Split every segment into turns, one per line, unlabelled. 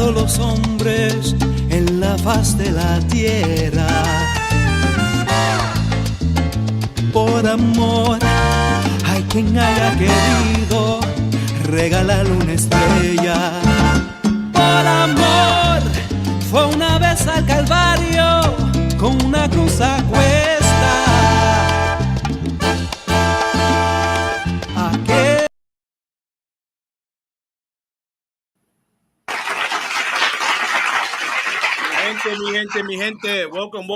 todos los hombres en la faz de la tierra. Por amor, hay quien haya querido regalarle una estrella. Por amor, fue una vez al Calvario con una cruz a cuesta. Aquel...
Mi gente, welcome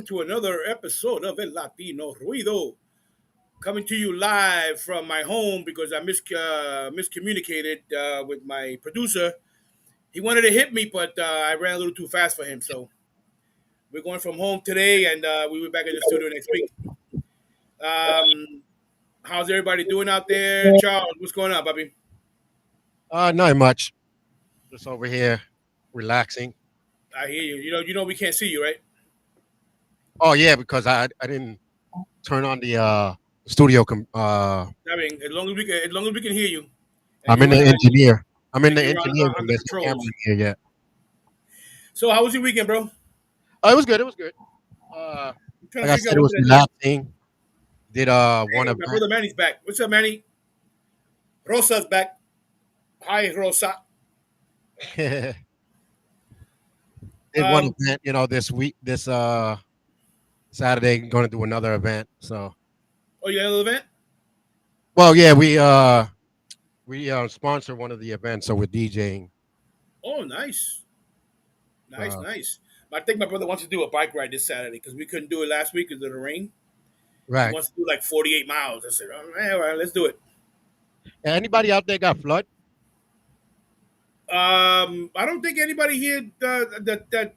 to another episode of El Latino Rudio. Coming to you live from my home because I miscommunicated with my producer. He wanted to hit me, but I ran a little too fast for him. So we're going from home today, and we'll be back in the studio next week. How's everybody doing out there? Charles, what's going on, Bobby?
Not much. Just over here, relaxing.
I hear you. You know, we can't see you, right?
Oh yeah, because I didn't turn on the studio.
I mean, as long as we can hear you.
I'm in the engineer. I'm in the
you're
engineer
on
room.
the
There's no
controls.
camera in here yet.
So, how was your weekend, bro?
Oh, it was good. It was good. Like I said, it was relaxing. Did one
my
event.
brother Manny's back. What's up, Manny? Rosa's back. Hi, Rosa.
Did one event, this week, this Saturday, going to do another event. So.
Oh, you had another event?
Well, yeah, we sponsor one of the events, so we're DJing.
Oh, nice. Nice. I think my brother wants to do a bike ride this Saturday because we couldn't do it last week because of the rain.
Right.
He wants to do like 48 miles. I said, all right, let's do it.
Anybody out there got flood?
I don't think anybody here that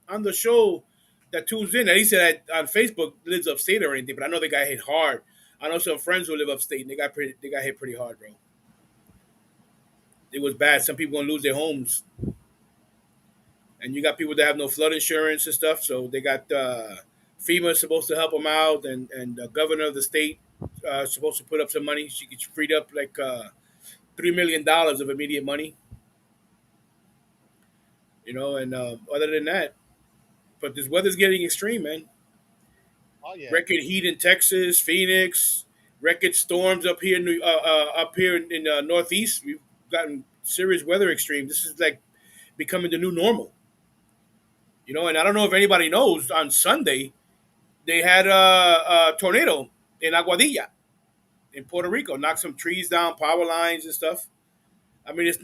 on the show that tunes in, at least that on Facebook, lives upstate or anything. But I know they got hit hard. I know some friends who live upstate and they got hit pretty hard, bro. It was bad. Some people gonna lose their homes, and you got people that have no flood insurance and stuff. So they got FEMA supposed to help them out, and the governor of the state supposed to put up some money. She gets freed up like $3 million of immediate money. And other than that, but this weather's getting extreme, man.
Oh yeah.
Record heat in Texas, Phoenix, record storms up here in the Northeast. We've gotten serious weather extreme. This is like becoming the new normal. And I don't know if anybody knows, on Sunday they had a tornado in Aguadilla in Puerto Rico, knocked some trees down, power lines and stuff. I mean, it's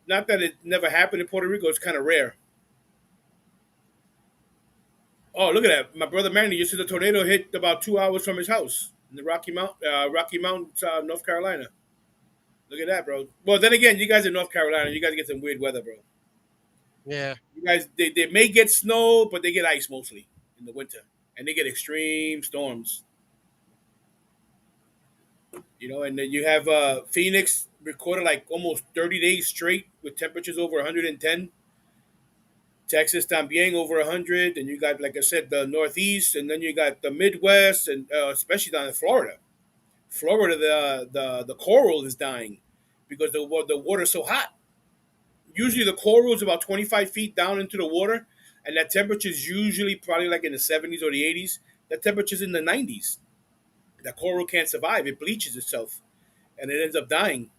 not that it never happened in Puerto Rico. It's kind of rare. Oh, look at that! My brother Manny, you see the tornado hit about 2 hours from his house in the Rocky Mountains, North Carolina. Look at that, bro. Well, then again, you guys in North Carolina, you guys get some weird weather, bro.
Yeah.
You guys, they may get snow, but they get ice mostly in the winter, and they get extreme storms. And then you have Phoenix recorded like almost 30 days straight with temperatures over 110. Texas también over 100, and you got, like I said, the Northeast, and then you got the Midwest, and especially down in Florida. Florida, the coral is dying because the water's so hot. Usually the coral is about 25 feet down into the water, and that temperature is usually probably like in the 70s or the 80s. That temperature's in the 90s. That coral can't survive. It bleaches itself, and it ends up dying.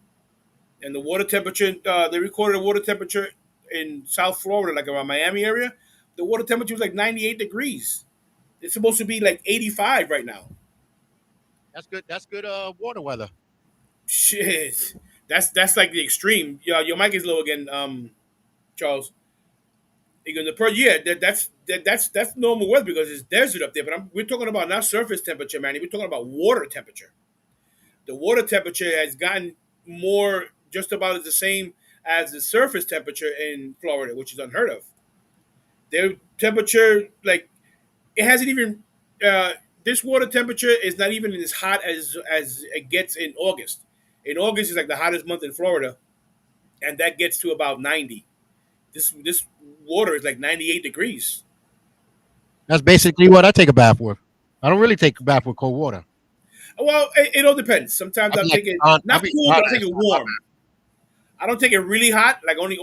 And the water temperature, they recorded a water temperature in South Florida, like around Miami area. The water temperature was like 98 degrees. It's supposed to be like 85 right now.
That's good water weather.
Shit. That's like the extreme. Your mic is low again, Charles. That's normal weather because it's desert up there. But we're talking about not surface temperature, man. We're talking about water temperature. The water temperature has gotten more, just about the same as the surface temperature in Florida, which is unheard of. Their temperature, like, it hasn't even. This water temperature is not even as hot as it gets in August. In August is like the hottest month in Florida, and that gets to about 90. This water is like 98 degrees.
That's basically what I take a bath with. I don't really take a bath with cold water.
Well, it all depends. Sometimes I'm taking not cool, but I'm taking warm. I don't take it really hot, like only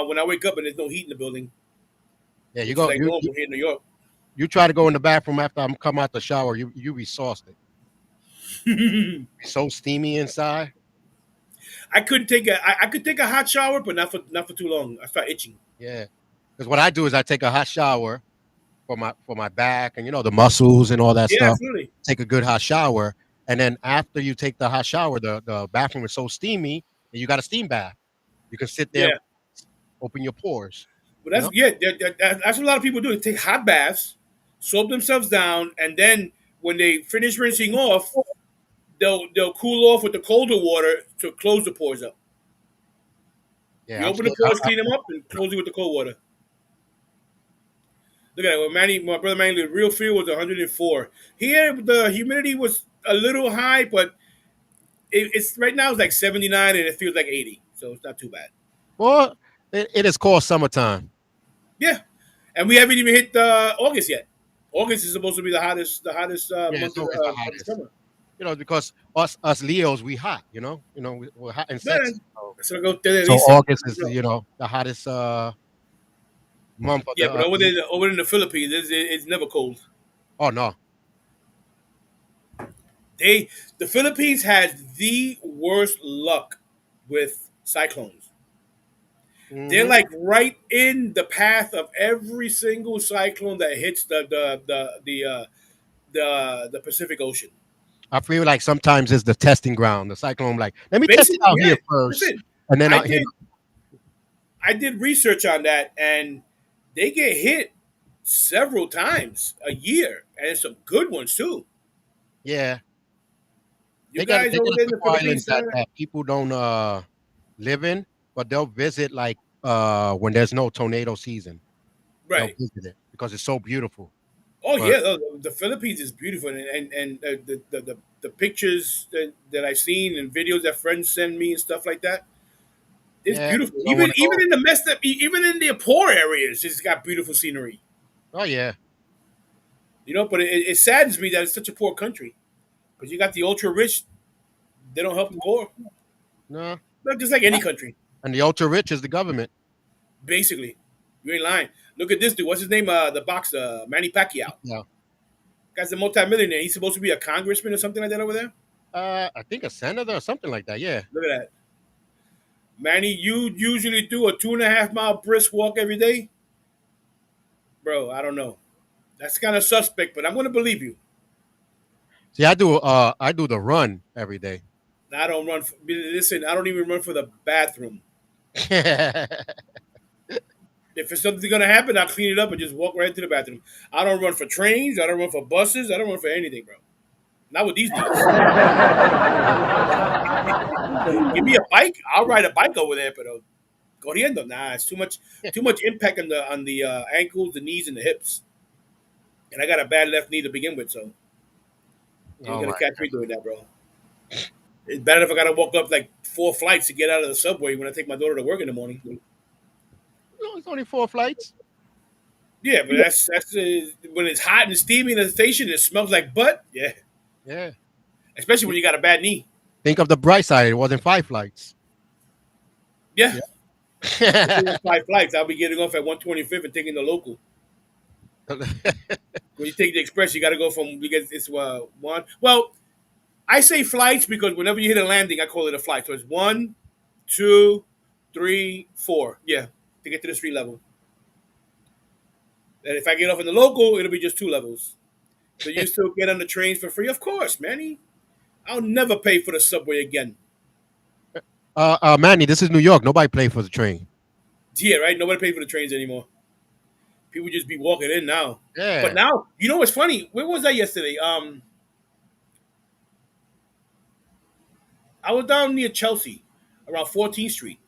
when I wake up and there's no heat in the building,
Yeah, you
which is
go.
like normal here in New York.
You try to go in the bathroom after I'm come out the shower. You be exhausted. Be so steamy inside.
I could take a hot shower, but not for too long. I start itching.
Yeah, because what I do is I take a hot shower for my back and the muscles and all that
Yeah,
stuff.
absolutely.
Take a good hot shower, and then after you take the hot shower, the bathroom is so steamy that you got a steam bath. You can sit there,
Yeah,
open your pores.
but
You know.
that's what a lot of people do. They take hot baths, soap themselves down, and then when they finish rinsing off, they'll cool off with the colder water to close the pores up.
Yeah,
You
I'm
open the
still.
pores, clean them up, and close it with the cold water. Look at it. When my brother Manny, the real feel was 104. Here, the humidity was a little high, but it's right now it's like 79, and it feels like 80, so it's not too bad.
Well, it is called summertime.
Yeah, and we haven't even hit August yet. August is supposed to be the hottest
Yeah,
month
it's the
of the
hottest.
summer.
Because us Leos, we hot. We're hot and sexy.
Man, so go te
So
dice.
August is the hottest month of
Yeah, but
the year.
over in the Philippines, it's never cold.
Oh no.
The Philippines has the worst luck with cyclones. They're
Hmm.
like right in the path of every single cyclone that hits the Pacific Ocean.
I feel like sometimes it's the testing ground. The cyclone, like, let me test it
Basically,
out
yeah.
here first,
Listen,
and then
I
I'll hit.
did I did research on that, and they get hit several times a year, and some good ones too.
Yeah,
You guys
they
over
got a
there in the
couple islands
Philippines,
that people don't live in, but they'll visit like when there's no tornado season. They'll
right?
visit it because it's so beautiful.
Oh
But
yeah, the Philippines is beautiful, and the pictures that I've seen and videos that friends send me and stuff like that, it's
yeah,
beautiful.
you don't want to
Even
go.
in the messed up, even in the poor areas, it's got beautiful scenery.
Oh yeah,
But it saddens me that it's such a poor country because you got the ultra rich, they don't help the poor.
no,
But just like any country,
and the ultra rich is the government.
basically, you ain't lying. Look at this dude. What's his name? The boxer, Manny Pacquiao.
Yeah,
Guy's a multimillionaire. He's supposed to be a congressman or something like that over there.
I think a senator or something like that. Yeah,
Look at that. Manny, you usually do a 2.5 mile brisk walk every day, bro. I don't know. That's kind of suspect, but I'm going to believe you.
see, I do the run every day.
I don't run. Listen, I don't even run for the bathroom. If it's something going to happen, I'll clean it up and just walk right to the bathroom. I don't run for trains. I don't run for buses. I don't run for anything, bro. Not with these dudes. Give me a bike. I'll ride a bike over there, but corriendo, nah, it's too much impact on the ankles, the knees, and the hips. And I got a bad left knee to begin with, so you ain't
Oh
gonna
my
catch
god,
me doing that, bro. It's better if I gotta walk up like 4 flights to get out of the subway when I take my daughter to work in the morning.
it's only 4 flights.
Yeah, but that's when it's hot and steamy in the station. It smells like butt. Yeah,
Yeah,
especially when you got a bad knee.
think of the bright side. It wasn't 5 flights.
Yeah, if it
Yeah.
was 5 flights, I'll be getting off at 125th and taking the local. When you take the express, you got to go from because it's one. Well, I say flights because whenever you hit a landing, I call it a flight. So it's one, two, three, four. Yeah, to get to the street level. And if I get off in the local, it'll be just 2 levels. Do you still get on the trains for free? Of course, Manny. I'll never pay for the subway again.
Manny, this is New York. Nobody pay for the train.
Yeah, right. Nobody pays for the trains anymore. People just be walking in now. But
Yeah,
now, you know what's funny? Where was that yesterday? I was down near Chelsea, around 14th Street.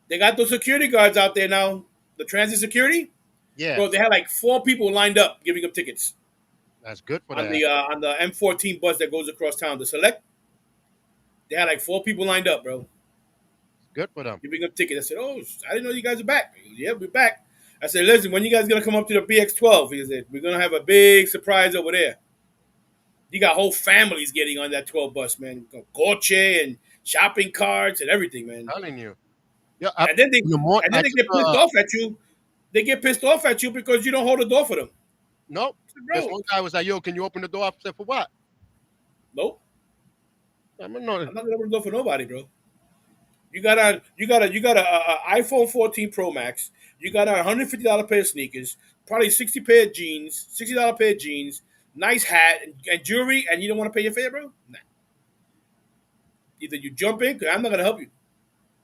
They got those security guards out there now. The transit security,
yeah,
bro. They had like 4 people lined up giving up tickets
that's good for
on
that.
the M14 bus that goes across town. The Select, they had like 4 people lined up, bro,
Good for them.
giving up tickets. I said, "Oh, I didn't know you guys are back." He goes, "Yeah, we're back." I said, "Listen, when you guys gonna come up to the BX12?" He said, "We're gonna have a big surprise over there." You got whole families getting on that 12 bus, man. Coche and shopping carts and everything, man.
Telling you. Yeah,
And then they
in the morning,
and then
I
they
took
get pissed off at you. They get pissed off at you because you don't hold the door for them.
nope.
I said,
This
bro,
one guy was like, "Yo, can you open the door?" I said, "For what?"
nope,
I'm like, no.
I'm not gonna open the door for nobody, bro. You got a iPhone 14 Pro Max. You got a $150 pair of sneakers, probably 60 pair of jeans, $60 pair of jeans, nice hat and jewelry, and you don't want to pay your fare, bro? Nah. Either you jump in, cause I'm not gonna help you.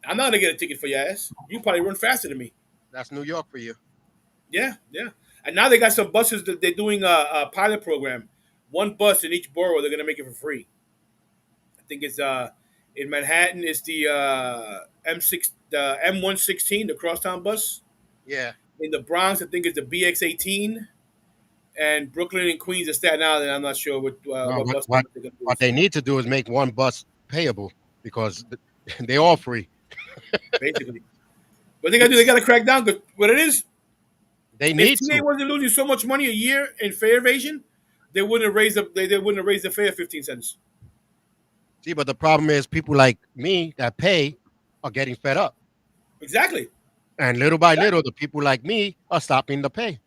I'm not gonna get a ticket for your ass. You probably run faster than me.
That's New York for you.
Yeah, yeah. And now they got some buses that they're doing a pilot program. One bus in each borough, they're gonna make it for free. I think it's in Manhattan. It's the M116, the crosstown bus.
Yeah.
In the Bronx, I think it's the BX18, and Brooklyn and Queens and Staten Island. I'm not sure
No,
what
what
bus
what
number they're gonna
what
use.
they need to do is make one bus payable because they all free.
Basically, what they gotta do, they gotta crack down. Because what it is,
They
if
need
TA
to.
wasn't losing so much money a year in fare evasion, they wouldn't have raised the fare 15 cents.
See, but the problem is people like me that pay are getting fed up.
Exactly.
And little by little,
Exactly.
the people like me are stopping to pay.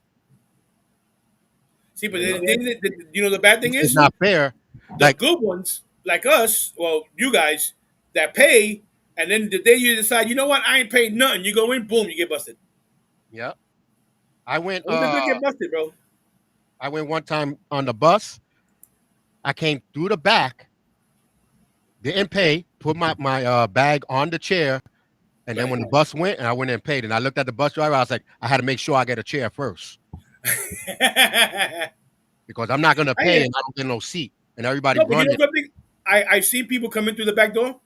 See, but
You know,
the bad thing
it's
is
not fair.
the
Like,
good ones like us, well, you guys that pay, and then the day you decide, you know what, I ain't paying nothing. You go in, boom, you get busted.
yeah, I went.
Only the good get busted, bro.
I went one time on the bus. I came through the back, didn't pay, put my bag on the chair, and then
Right.
when the bus went, and I went and paid, and I looked at the bus driver, I was like, I had to make sure I get a chair first
I
because I'm not gonna pay
hear.
and I don't get no seat, and everybody
No, but you know
running.
something? I've seen people come in through the back door,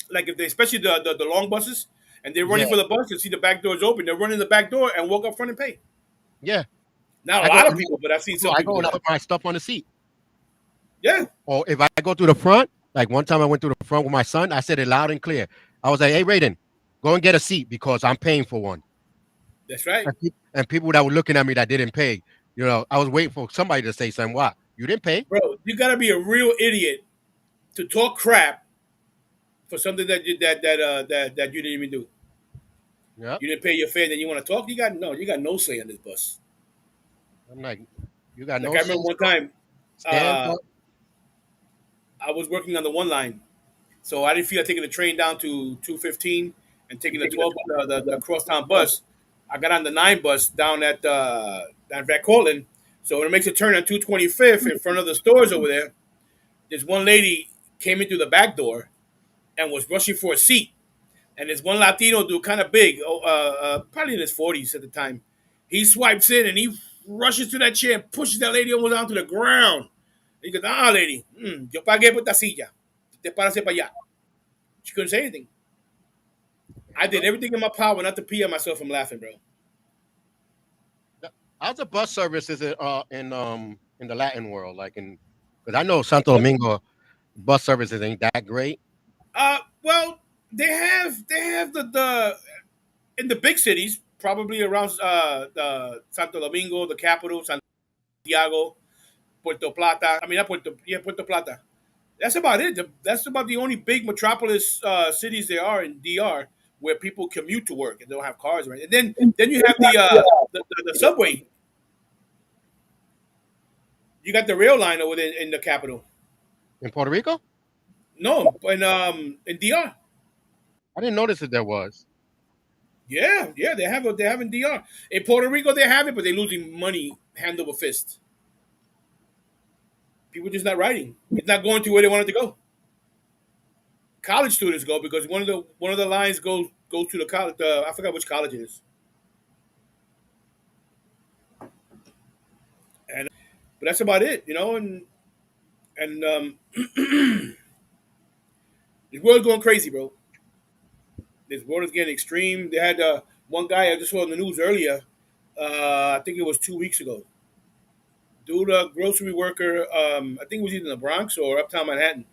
like if they, especially the long buses, and they're
Yeah,
running for the bus and see the back doors open, they're running the back door and walk up front and pay.
yeah.
Not a
I go,
lot of people, but I've seen some
I
people
go
do
and I
that.
put my stuff on the seat.
Yeah,
Or if I go through the front, like one time I went through the front with my son, I said it loud and clear. I was like, "Hey, Raiden, go and get a seat because I'm paying for one."
that's right,
And people that were looking at me that didn't pay, I was waiting for somebody to say something. What? You didn't pay?
bro. You gotta be a real idiot to talk crap for something that you didn't even do.
Yep.
You didn't pay your fare, then you want to talk. You got no say on this bus.
I'm like, you got
Like
no
I remember
sense,
one
bro.
time,
Stand up.
I was working on the one line, so I didn't feel like taking the train down to 215 and taking the 12 the crosstown bus. I got on the 9 bus down at Cortland. So when it makes a turn on 225th in front of the stores over there, this one lady came in through the back door and was rushing for a seat. And this one Latino dude, kind of big, probably in his 40s at the time, he swipes in and he rushes to that chair and pushes that lady almost onto the ground. He goes, lady, yo pagué por esta silla. Te párase para allá. She couldn't say anything.
There
I
you
did
go.
everything in my power not to pee on myself from laughing, bro.
How's the bus service is it in the Latin world? Like because I know Santo Domingo bus services ain't that great.
Well, they have the in the big cities, probably around the Santo Domingo, the capital, Santiago, Puerto Plata. I mean, not Puerto Plata. That's about it. That's about the only big metropolis cities there are in DR where people commute to work and they don't have cars, right? And then you have the subway. You got the rail line over there in the capital.
In Puerto Rico?
No, in DR.
I didn't notice that there was.
Yeah, yeah, they have in DR. In Puerto Rico they have it, but they're losing money hand over fist. People just not riding. It's not going to where they wanted to go. College students go because one of the lines goes to the college. I forgot which college it is. And but that's about it, and this world's going crazy, bro. This world is getting extreme. They had one guy I just saw in the news earlier. I think it was 2 weeks ago. Dude, a grocery worker. I think it was either in the Bronx or Uptown Manhattan.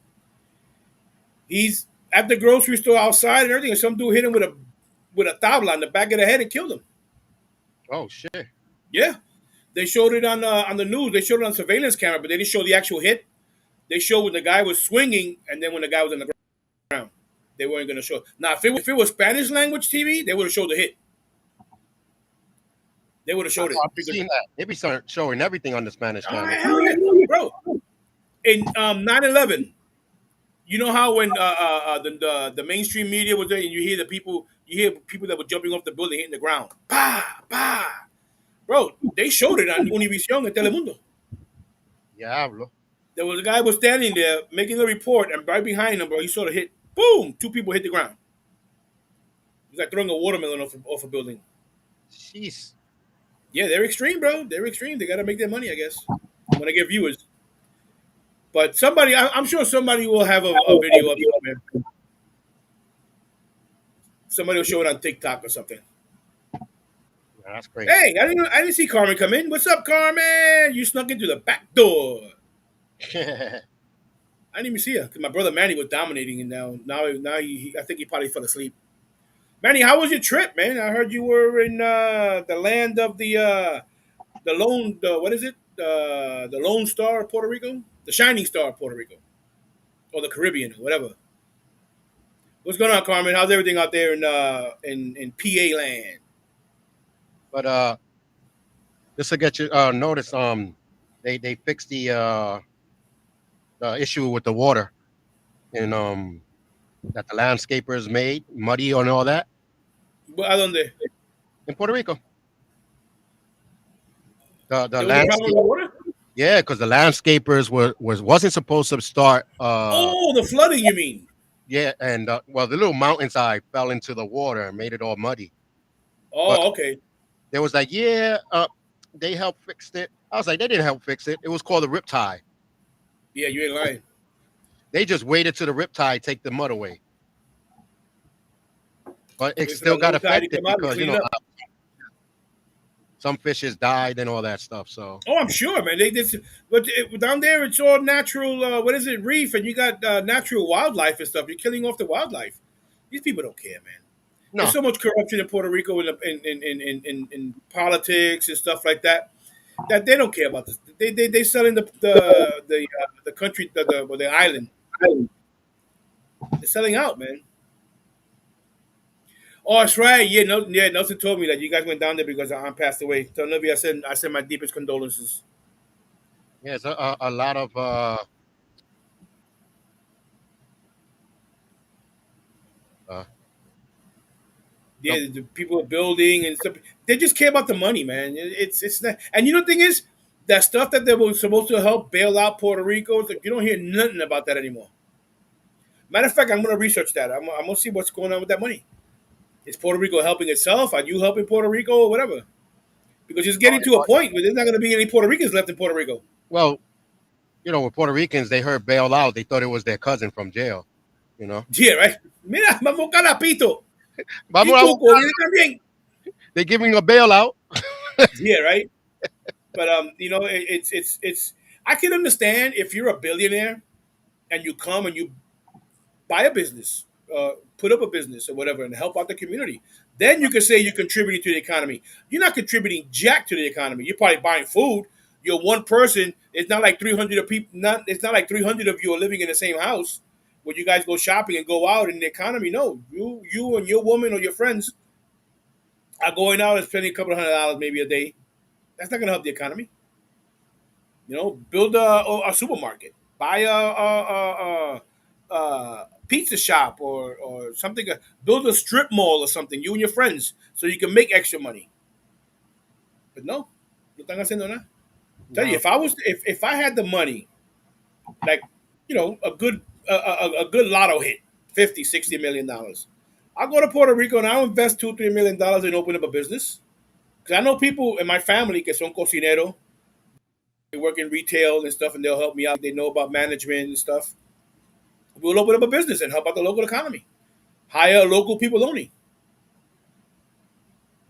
He's at the grocery store outside and everything, and some dude hit him with a tabla on the back of the head and killed him.
Oh shit.
Yeah, they showed it on the news. They showed it on surveillance camera, but they didn't show the actual hit. They showed when the guy was swinging and then when the guy was on the ground. They weren't going to show. Now, if it was Spanish language TV, they would have showed the hit. They would have showed it
I've
because
seen that. They be showing everything on the Spanish
oh
channel.
hell yeah, bro. In 9/11, you know how when the mainstream media was there, and you hear people that were jumping off the building hitting the ground, pa pa, bro. They showed it on Univision and Telemundo.
Diablo.
There was a guy was standing there making a report, and right behind him, bro, he sort of hit, boom, two people hit the ground. It's like throwing a watermelon off a building.
Jeez.
Yeah, they're extreme, bro. They're extreme. They got to make their money, I guess. When I get viewers. But somebody, I'm sure somebody will have a video of it, man. Somebody will show it on TikTok or something.
Yeah, that's crazy.
Hey, I didn't see Carmen come in. What's up, Carmen? You snuck into the back door. I didn't even see her because my brother Manny was dominating, and now I think he probably fell asleep. Manny, how was your trip, man? I heard you were in the land of what is it? The Lone Star of Puerto Rico, the Shining Star of Puerto Rico, or the Caribbean, whatever. What's going on, Carmen? How's everything out there in PA land?
But just to get you notice, they fixed the issue with the water and that the landscapers made muddy and all that
¿A dónde?
in Puerto Rico. The
There was a problem with the water?
yeah, because the landscapers wasn't supposed to start.
Oh, the flooding, you mean?
Yeah, and well, the little mountainside fell into the water and made it all muddy. But
Oh, okay.
there was like, yeah, they helped fix it. I was like, they didn't help fix it. It was called the riptide.
Yeah, you ain't lying.
They just waited till the riptide take the mud away. But it
Wait for
still
the
got
low tide to
affected
come out and
because,
clean it up.
some fishes died and all that stuff. So
Oh, I'm sure, man. But down there, it's all natural. What is it, reef, and you got natural wildlife and stuff. You're killing off the wildlife. These people don't care, man. There's
no,
so much corruption in Puerto Rico in politics and stuff like that that they don't care about this. They selling the country the island. They're selling out, man. Oh, that's right. Yeah, no, yeah. Nelson told me that you guys went down there because Aunt passed away. So Olivia, I send my deepest condolences.
yeah, it's a lot of uh,
Yeah, the people are building and stuff. They just care about the money, man. It's not. And you know the thing is, that stuff that they were supposed to help bail out Puerto Rico, it's like you don't hear nothing about that anymore. Matter of fact, I'm gonna research that. I'm gonna see what's going on with that money. Is Puerto Rico helping itself? Are you helping Puerto Rico or whatever? Because it's getting to a point where there's not gonna be any Puerto Ricans left in Puerto Rico.
well, with Puerto Ricans, they heard bail out. They thought it was their cousin from jail. You know,
Yeah, right. Mira, vamos calapito.
Vamos
Y
a
Cuco,
buscar.
viene también.
They're giving a bailout.
Yeah, right. But it's. I can understand if you're a billionaire and you come and you buy a business, put up a business or whatever, and help out the community. Then you can say you're contributing to the economy. You're not contributing jack to the economy. You're probably buying food. You're one person. It's not like 300 of people. It's not like 300 of you are living in the same house where you guys go shopping and go out in the economy. No, you and your woman or your friends are going out and spending a couple of $100 maybe a day. That's not going to help the economy. Build a supermarket, buy a pizza shop or something. Build a strip mall or something. You and your friends, so you can make extra money. But no están haciendo nada. Tell you,
No.
if I had the money, like a good lotto hit, 50, $60 million, I'll go to Puerto Rico and I'll invest $2, $3 million and open up a business. Because I know people in my family que son cocinero. They work in retail and stuff, and they'll help me out. They know about management and stuff. We'll open up a business and help out the local economy. Hire local people only.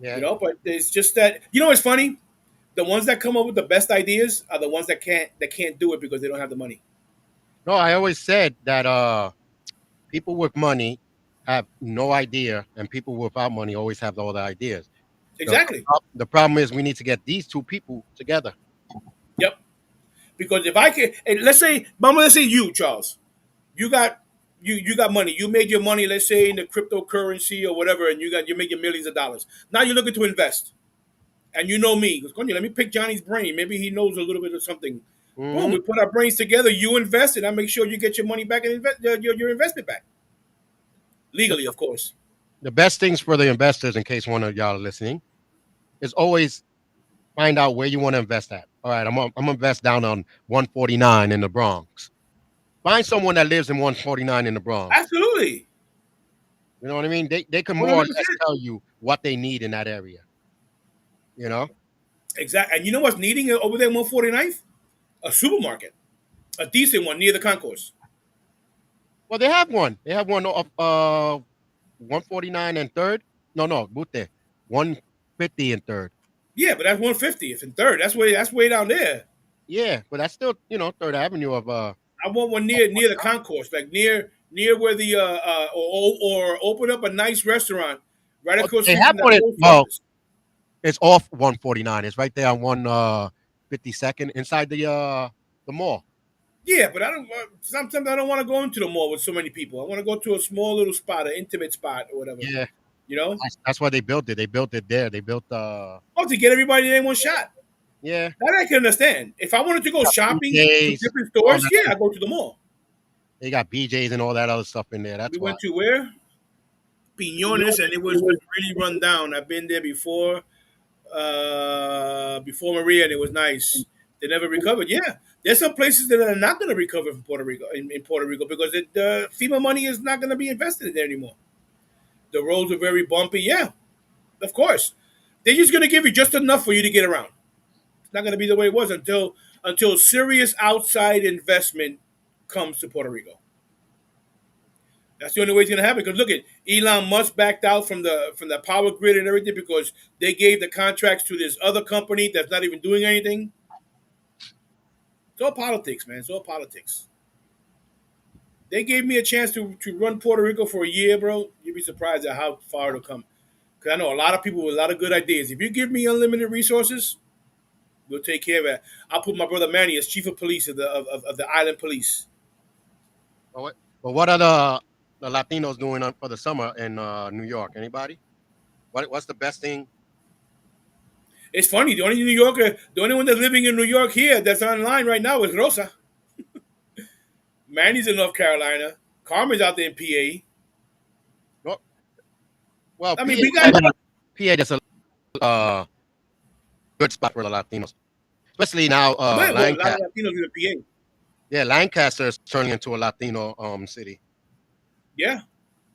Yeah.
But it's just that it's funny. The ones that come up with the best ideas are the ones that can't do it because they don't have the money.
No, I always said that people with money have no idea, and people without money always have all the ideas. The,
Exactly.
the problem is we need to get these two people together.
Yep. Because if I can, and let's say you, Charles, you got you got money. You made your money, let's say in the cryptocurrency or whatever, and you make your millions of dollars. Now you're looking to invest, and you know me. Goes, let me pick Johnny's brain. Maybe he knows a little bit of something. Boom,
Hmm.
we put our brains together. You invest, and I make sure you get your money back and your investment back legally, of course.
The best things for the investors, in case one of y'all are listening, is always find out where you want to invest at. All right, I'm gonna invest down on 149 in the Bronx. Find someone that lives in 149 in the Bronx.
Absolutely,
You know what I mean? They can
one
more or
hundred
less
percent.
tell you what they need in that area. You know?
Exactly. And you know what's needing over there, 149th? A supermarket, a decent one near the concourse.
Well, they have one. They have one of 149 and third. No, Butte. 150 and third.
Yeah, but that's 150th and third. That's way down there.
Yeah, but that's still, Third Avenue of
I want one near the concourse, like near where the or open up a nice restaurant right
oh,
across the
they
street
have
from that
one.
post
Well,
office.
it's off 149. It's right there on 152nd inside the mall.
Yeah, but I don't. Sometimes I don't want to go into the mall with so many people. I want to go to a small little spot, an intimate spot, or whatever.
Yeah,
You know,
that's why they built it. They built it there. They built
oh, to get everybody in one shot.
yeah,
That I can understand. If I wanted to go shopping to
BJ's,
different
all
stores,
that.
yeah, I go to the mall.
They got BJ's and all that other stuff in there.
We
That's why.
went to where Piñones, and it was really run down. I've been there before Maria, and it was nice. They never recovered. Yeah, there's some places that are not going to recover from Puerto Rico in Puerto Rico because the FEMA money is not going to be invested in there anymore. The roads are very bumpy. Yeah, of course. They're just going to give you just enough for you to get around. It's not going to be the way it was until serious outside investment comes to Puerto Rico. That's the only way it's going to happen. Because look at Elon Musk backed out from the power grid and everything because they gave the contracts to this other company that's not even doing anything. It's all politics, man. It's all politics. They gave me a chance to run Puerto Rico for a year, bro. You'd be surprised at how far it'll come. Because I know a lot of people with a lot of good ideas. If you give me unlimited resources, we'll take care of it. I'll put my brother Manny as chief of police of the island police.
But what are the Latinos doing for the summer in New York? Anybody? What's the best thing?
It's funny. The only one that's living in New York here that's online right now is Rosa. Manny's in North Carolina. Carmen's out there in PA.
Well, well,
I mean, we got
PA is a uh, good spot for the Latinos, especially now.
well, a lot of Latinos in PA.
Yeah, Lancaster is turning into a Latino city.
Yeah.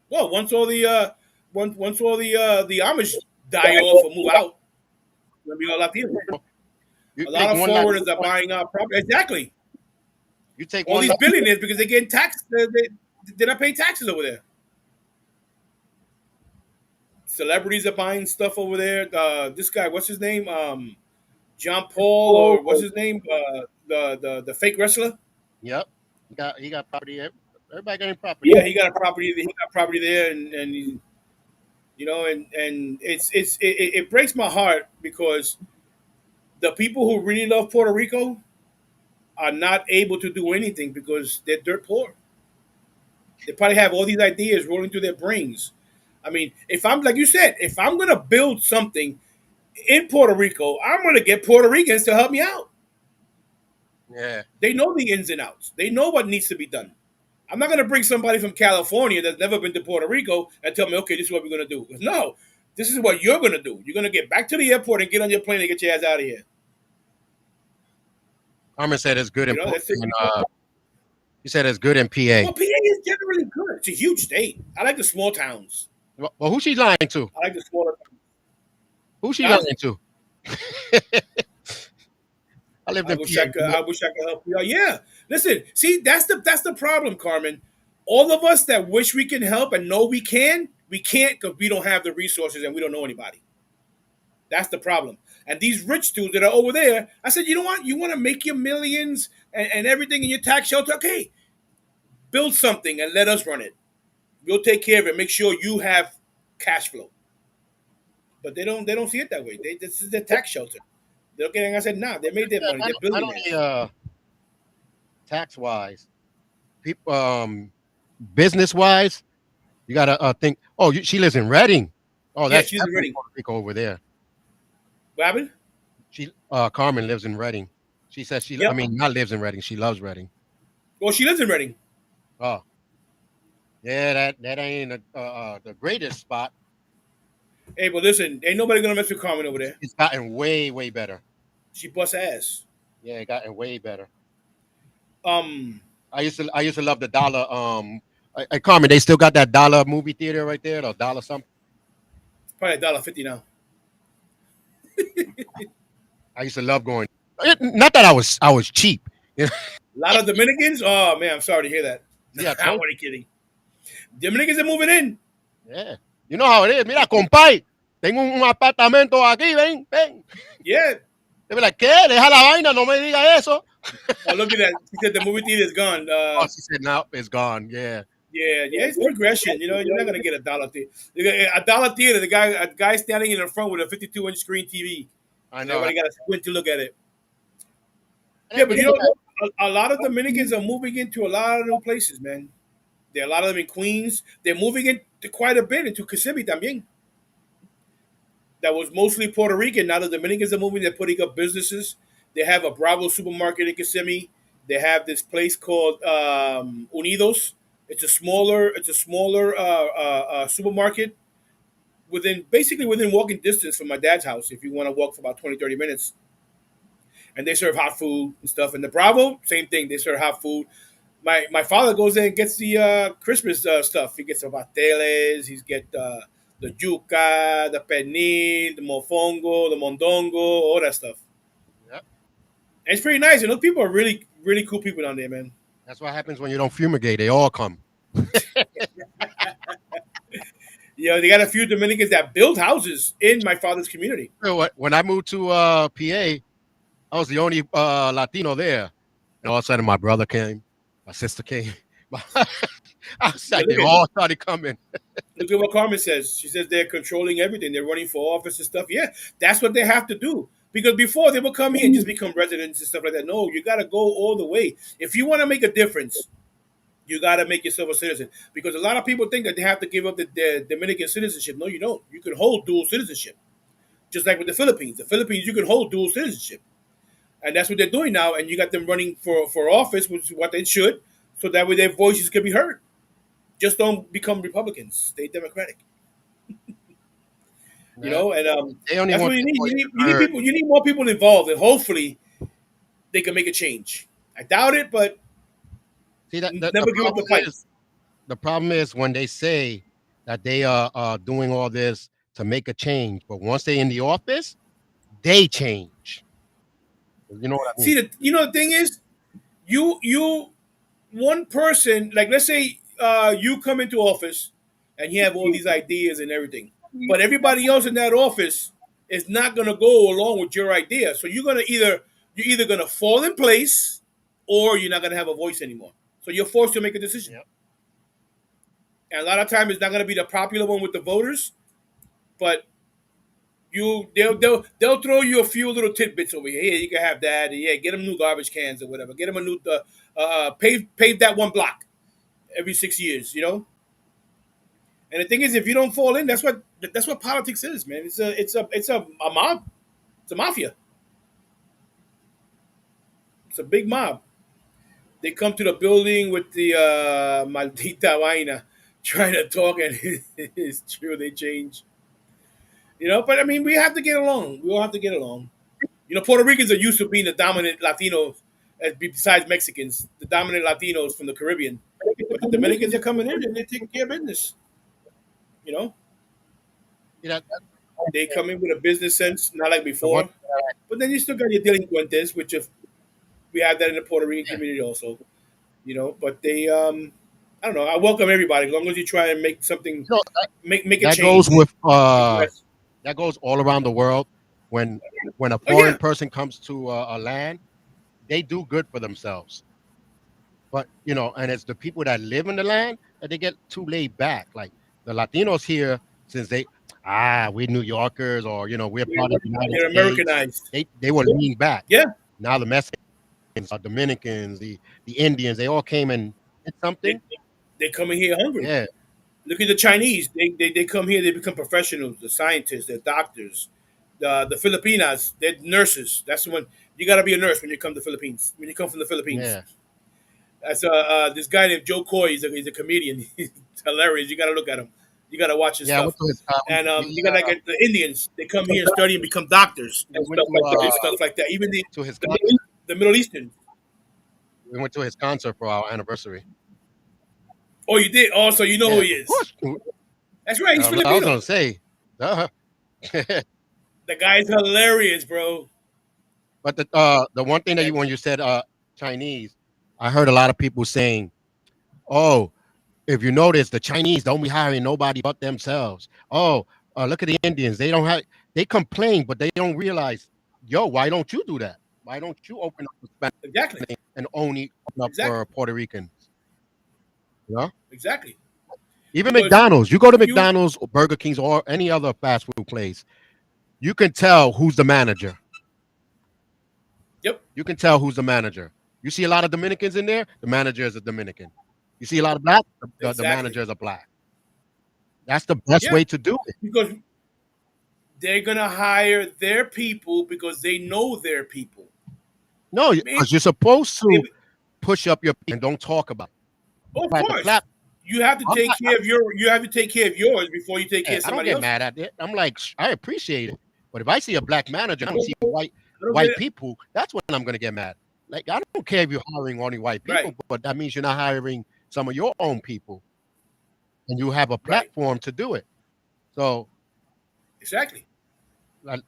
Well, once all the Amish die off or move out, it's gonna be all Latino.
You
A
take
lot of
one
foreigners are
Latino,
buying out property. Exactly.
you take
All
one
these
Latino.
billionaires because they're getting taxed. They're not paying taxes over there. Celebrities are buying stuff over there. This guy, what's his name? John Paul or what's his name? The fake wrestler.
Yep, he got property. Everybody getting property.
Yeah, he got a property. He got property there, and and it breaks my heart because the people who really love Puerto Rico are not able to do anything because they're dirt poor. They probably have all these ideas rolling through their brains. I mean, if I'm like you said, if I'm gonna build something in Puerto Rico, I'm gonna get Puerto Ricans to help me out.
Yeah,
They know the ins and outs. They know what needs to be done. I'm not gonna bring somebody from California that's never been to Puerto Rico and tell me, okay, this is what we're gonna do. No, this is what you're gonna do. You're gonna get back to the airport and get on your plane and get your ass out of here.
Carmen said it's good
You
in.
know, that's it.
He said it's good in PA.
Well, PA is generally good. It's a huge state. I like the small towns.
Well, who she lying to?
I like the smaller towns.
Who she
Huh?
lying to? I lived
I
in
wish I could.
PA.
I wish I could help you out. Yeah. Listen. See, that's the problem, Carmen. All of us that wish we can help and know we can't because we don't have the resources and we don't know anybody. That's the problem. And these rich dudes that are over there, I said, you know what? You want to make your millions and everything in your tax shelter? Okay, build something and let us run it. We'll take care of it. Make sure you have cash flow. But they don't see it that way. This is their tax shelter. They're looking at it, I said, nah, they made their money. They're
Not only
billionaires.
tax wise, people business wise, you gotta think. Oh, she lives in Reading. Oh,
Yeah,
that's
she's in
definitely
Reading.
Puerto Rico over there.
What happened?
She Carmen lives in Reading. She says I
Yep.
mean, not lives in Reading. She loves Reading.
Well, she lives in Reading.
Oh, yeah, that ain't the greatest spot.
Hey, but listen, ain't nobody gonna mess with Carmen over there.
It's gotten way better.
She busts ass.
Yeah, it gotten way better.
Um,
I used to love the dollar. Carmen, they still got that dollar movie theater right there, the dollar something.
Probably $1.50 now.
I used to love going. Not that I was cheap.
A lot of Dominicans. Oh man, I'm sorry to hear that.
See, I
I'm
told
only kidding. Dominicans are moving in.
you. Yeah, you know how it is. Mira, compay, tengo un apartamento aquí. Ven.
Yeah.
They be like, ¿qué? Deja la vaina, no me diga eso.
Oh, look at that. She said the movie theater is gone.
Oh, she said, no, it's gone. Yeah,
Yeah, it's progression. You know, you're not gonna get a dollar theater. A dollar theater. A guy standing in the front with a 52-inch screen TV,
I
and
know.
everybody got to squint to look at it. Yeah,
And
but you know, a lot of Dominicans are moving into a lot of new places, man. There are a lot of them in Queens. They're moving into quite a bit into Kissimmee también. That was mostly Puerto Rican. Now the Dominicans are moving. They're putting up businesses. They have a Bravo supermarket in Kissimmee. They have this place called Unidos. It's a smaller supermarket basically within walking distance from my dad's house. If you want to walk for about 20, 30 minutes, and they serve hot food and stuff. And the Bravo, same thing. They serve hot food. My father goes there and gets the Christmas stuff. He gets the pateles. He's get the yuca, the pernil, the mofongo, the mondongo, all that stuff.
yeah,
And it's pretty nice. And those people are really, really cool people down there, man.
that's what happens when you don't fumigate. They all come.
You know, they got a few Dominicans that build houses in my father's community.
When I moved to PA, I was the only Latino there. And all of a sudden, my brother came, my sister came. I was
Yeah,
like, they all started coming.
look at what Carmen says. She says they're controlling everything. They're running for office and stuff. Yeah, that's what they have to do. Because before they will come here and just become residents and stuff like that. No, you got to go all the way. If you want to make a difference, you got to make yourself a citizen. Because a lot of people think that they have to give up their Dominican citizenship. No, you don't. You can hold dual citizenship. Just like with the Philippines. The Philippines, you can hold dual citizenship. And that's what they're doing now. And you got them running for office, which is what they should. So that way their voices can be heard. Just don't become Republicans. Stay Democratic. You
Yeah.
know, and
They only
that's
want
what you
their
need.
voice
You need
heard.
people. You need more people involved, and hopefully they can make a change. I doubt it, but
See that
never give up the fight.
the problem is when they say that they are doing all this to make a change, but once they're in the office, they change. You know what I mean?
See, the thing is, you one person, like let's say you come into office and you have all these ideas and everything, but everybody else in that office is not going to go along with your idea. So you're either going to fall in place or you're not going to have a voice anymore. So you're forced to make a decision.
Yep.
And a lot of times it's not going to be the popular one with the voters, but they'll throw you a few little tidbits over here. Yeah, you can have that. Yeah, get them new garbage cans or whatever. Get them a new pave that one block every 6 years. You know. And the thing is, if you don't fall in, that's what politics is, man. It's a mob. It's a mafia. It's a big mob. They come to the building with the maldita vaina, trying to talk, and it's true they change. You know, but I mean, we have to get along. We all have to get along. You know, Puerto Ricans are used to being the dominant Latinos, besides Mexicans, the dominant Latinos from the Caribbean. But the Dominicans are coming in and they're taking care of business. You know,
See that
they come in with a business sense, not like
the one
before. But then you still got your delinquentes, which if we have that in the Puerto Rican
yeah.
community also. You know, but they, I don't know. I welcome everybody as long as you try and make something,
You know,
make a
that
change.
goes with
Progress.
that goes all around the world. When when a
Oh
foreign
yeah,
person comes to a land, they do good for themselves. But and it's the people that live in the land that they get too laid back. Like the Latinos here, since we're New Yorkers or we're part of the United
they're
States,
Americanized.
they were leaning back.
Yeah,
Now the Mexicans, Dominicans, the Indians, they all came and did
they,
something,
They come in here hungry.
Yeah,
Look at the Chinese. They come here. They become professionals. The scientists. They're doctors. The Filipinas. They're nurses. That's the one. You got to be a nurse when you come to the Philippines. When you come from the Philippines.
yeah,
That's this guy named Joe Coy. He's a comedian. He's hilarious. You got to look at him. You got to watch his
yeah. I went
stuff.
to his.
And you got like the Indians. They come here and study and become doctors
We went
and stuff like that. Even
to his
the Middle Eastern.
we went to his concert for our anniversary.
Oh, you did. Oh, so you know who
Yeah,
he
of
is.
course.
That's right. He's
I was
Filipino.
gonna say, uh
The guy's hilarious, bro.
but the one thing that
And
when you said Chinese, I heard a lot of people saying, "Oh, if you notice, the Chinese don't be hiring nobody but themselves. Oh, look at the Indians. They don't have. They complain, but they don't realize, yo, why don't you do that? Why don't you open up for
exactly,
Spanish and only open up for
exactly,
Puerto Ricans? You know,
exactly.
even
Because
McDonald's. You go to
if you,
McDonald's or Burger King's or any other fast food place, you can tell who's the manager.
yep,
You can tell who's the manager. You see a lot of Dominicans in there, the manager is a Dominican. You see a lot of black, the
exactly,
manager is a black. That's the best
yeah.
way to do it.
Because they're gonna hire their people because they know their people.
No,
Maybe,
because you're supposed to
maybe,
push up your and don't talk about it.
oh, of
But the
course,
clap,
you have to
I'm
take
not,
care of your. You have to take care of yours before you take care of
I don't
somebody
get mad
else's.
at it. I'm like, I appreciate it. But if I see a black manager, I don't see
I don't get
white
it.
people, that's when I'm gonna get mad. Like I don't care if you're hiring only white
Right,
people, but that means you're not hiring some of your own people, and you have a
right,
platform to do it. So,
exactly.
like,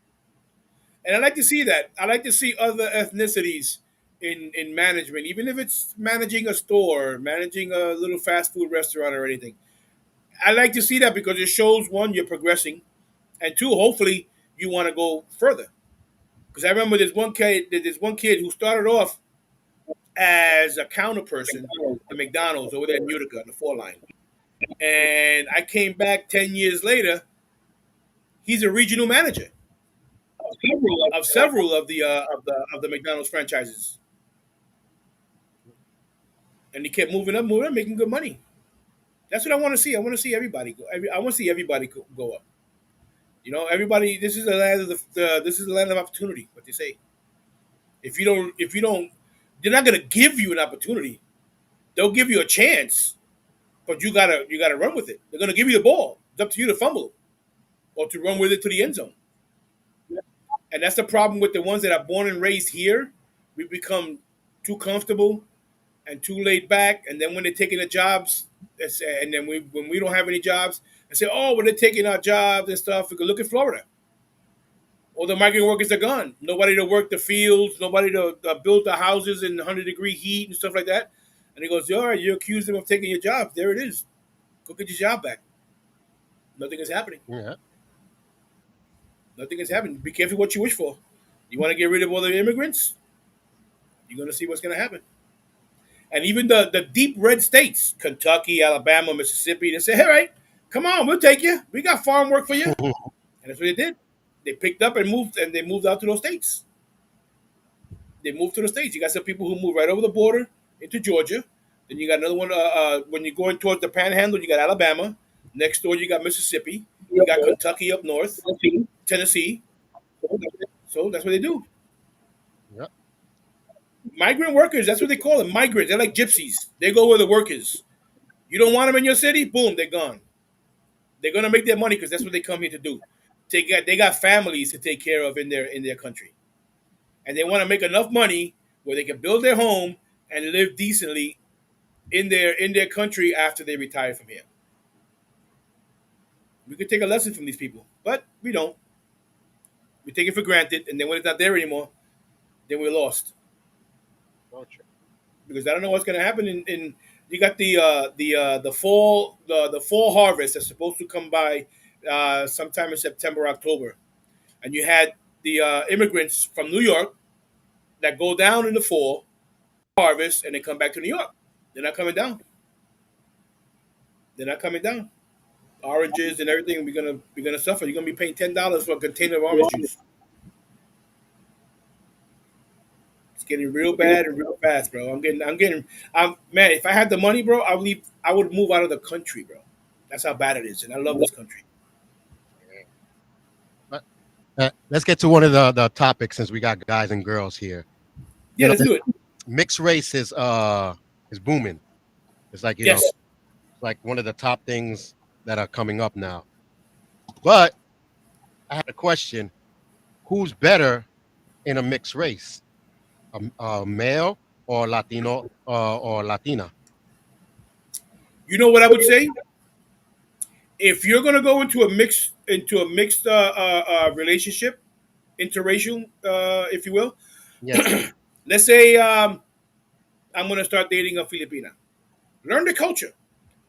And I like to see that. I like to see other ethnicities in management, even if it's managing a store, managing a little fast food restaurant or anything. I like to see that because it shows one, you're progressing, and two, hopefully you want to go further. Because I remember there's one kid who started off as a counter person at McDonald's over there in Utica, the four line. And I came back 10 years later. He's a regional manager of several of the McDonald's franchises, and he kept moving up, making good money. That's what I want to see. I want to see everybody go. I want to see everybody go up. You know, everybody. This is the land of this is the land of opportunity. What they say. If you don't, they're not gonna give you an opportunity. They'll give you a chance, but you gotta run with it. They're gonna give you the ball. It's up to you to fumble or to run with it to the end zone. And that's the problem with the ones that are born and raised here. We become too comfortable and too laid back. And then when they're taking the jobs, and then when we don't have any jobs, and say, oh, well, they're taking our jobs and stuff. We can look at Florida. All the migrant workers are gone. Nobody to work the fields. Nobody to build the houses in 100-degree heat and stuff like that. And he goes, all right, you accuse them of taking your job. There it is. Go get your job back. Nothing is happening.
yeah,
Nothing is happening. Be careful what you wish for. You want to get rid of all the immigrants? You're going to see what's going to happen. And even the deep red states, Kentucky, Alabama, Mississippi, they say, hey, all right, come on, we'll take you. We got farm work for you. And that's what they did. They picked up and they moved out to those states. They moved to the states. You got some people who moved right over the border into Georgia. Then you got another one when you're going towards the Panhandle. You got Alabama. Next door, you got Mississippi. You got Kentucky up north, Tennessee. So that's what they do.
yeah.
Migrant workers. That's what they call them. Migrants. They're like gypsies. They go where the work is. You don't want them in your city. Boom, they're gone. They're gonna make their money because that's what they come here to do. They got families to take care of in their country, and they want to make enough money where they can build their home and live decently in their country after they retire from here. We could take a lesson from these people, but we don't. We take it for granted, and then when it's not there anymore, then we're lost because I don't know what's going to happen. In you got the fall harvest that's supposed to come by sometime in September, October, and you had the immigrants from New York that go down in the fall harvest and they come back to New York. They're not coming down. They're not coming down. Oranges and everything, we're gonna suffer. You're gonna be paying $10 for a container of orange juice. getting real bad and real fast, bro. Man. If I had the money, bro, I would leave. I would move out of the country, bro. That's how bad it is, and I love this country.
But, let's get to one of the topics since we got guys and girls here.
Yeah,
You know,
let's do it.
mixed race is booming. It's like
Yes.
like one of the top things that are coming up now. But I had a question: who's better in a mixed race, a male or Latino or Latina?
You know what I would say? If you're gonna go into a mixed relationship, interracial, if you will,
Yes.
let's say I'm gonna start dating a Filipina. Learn their culture,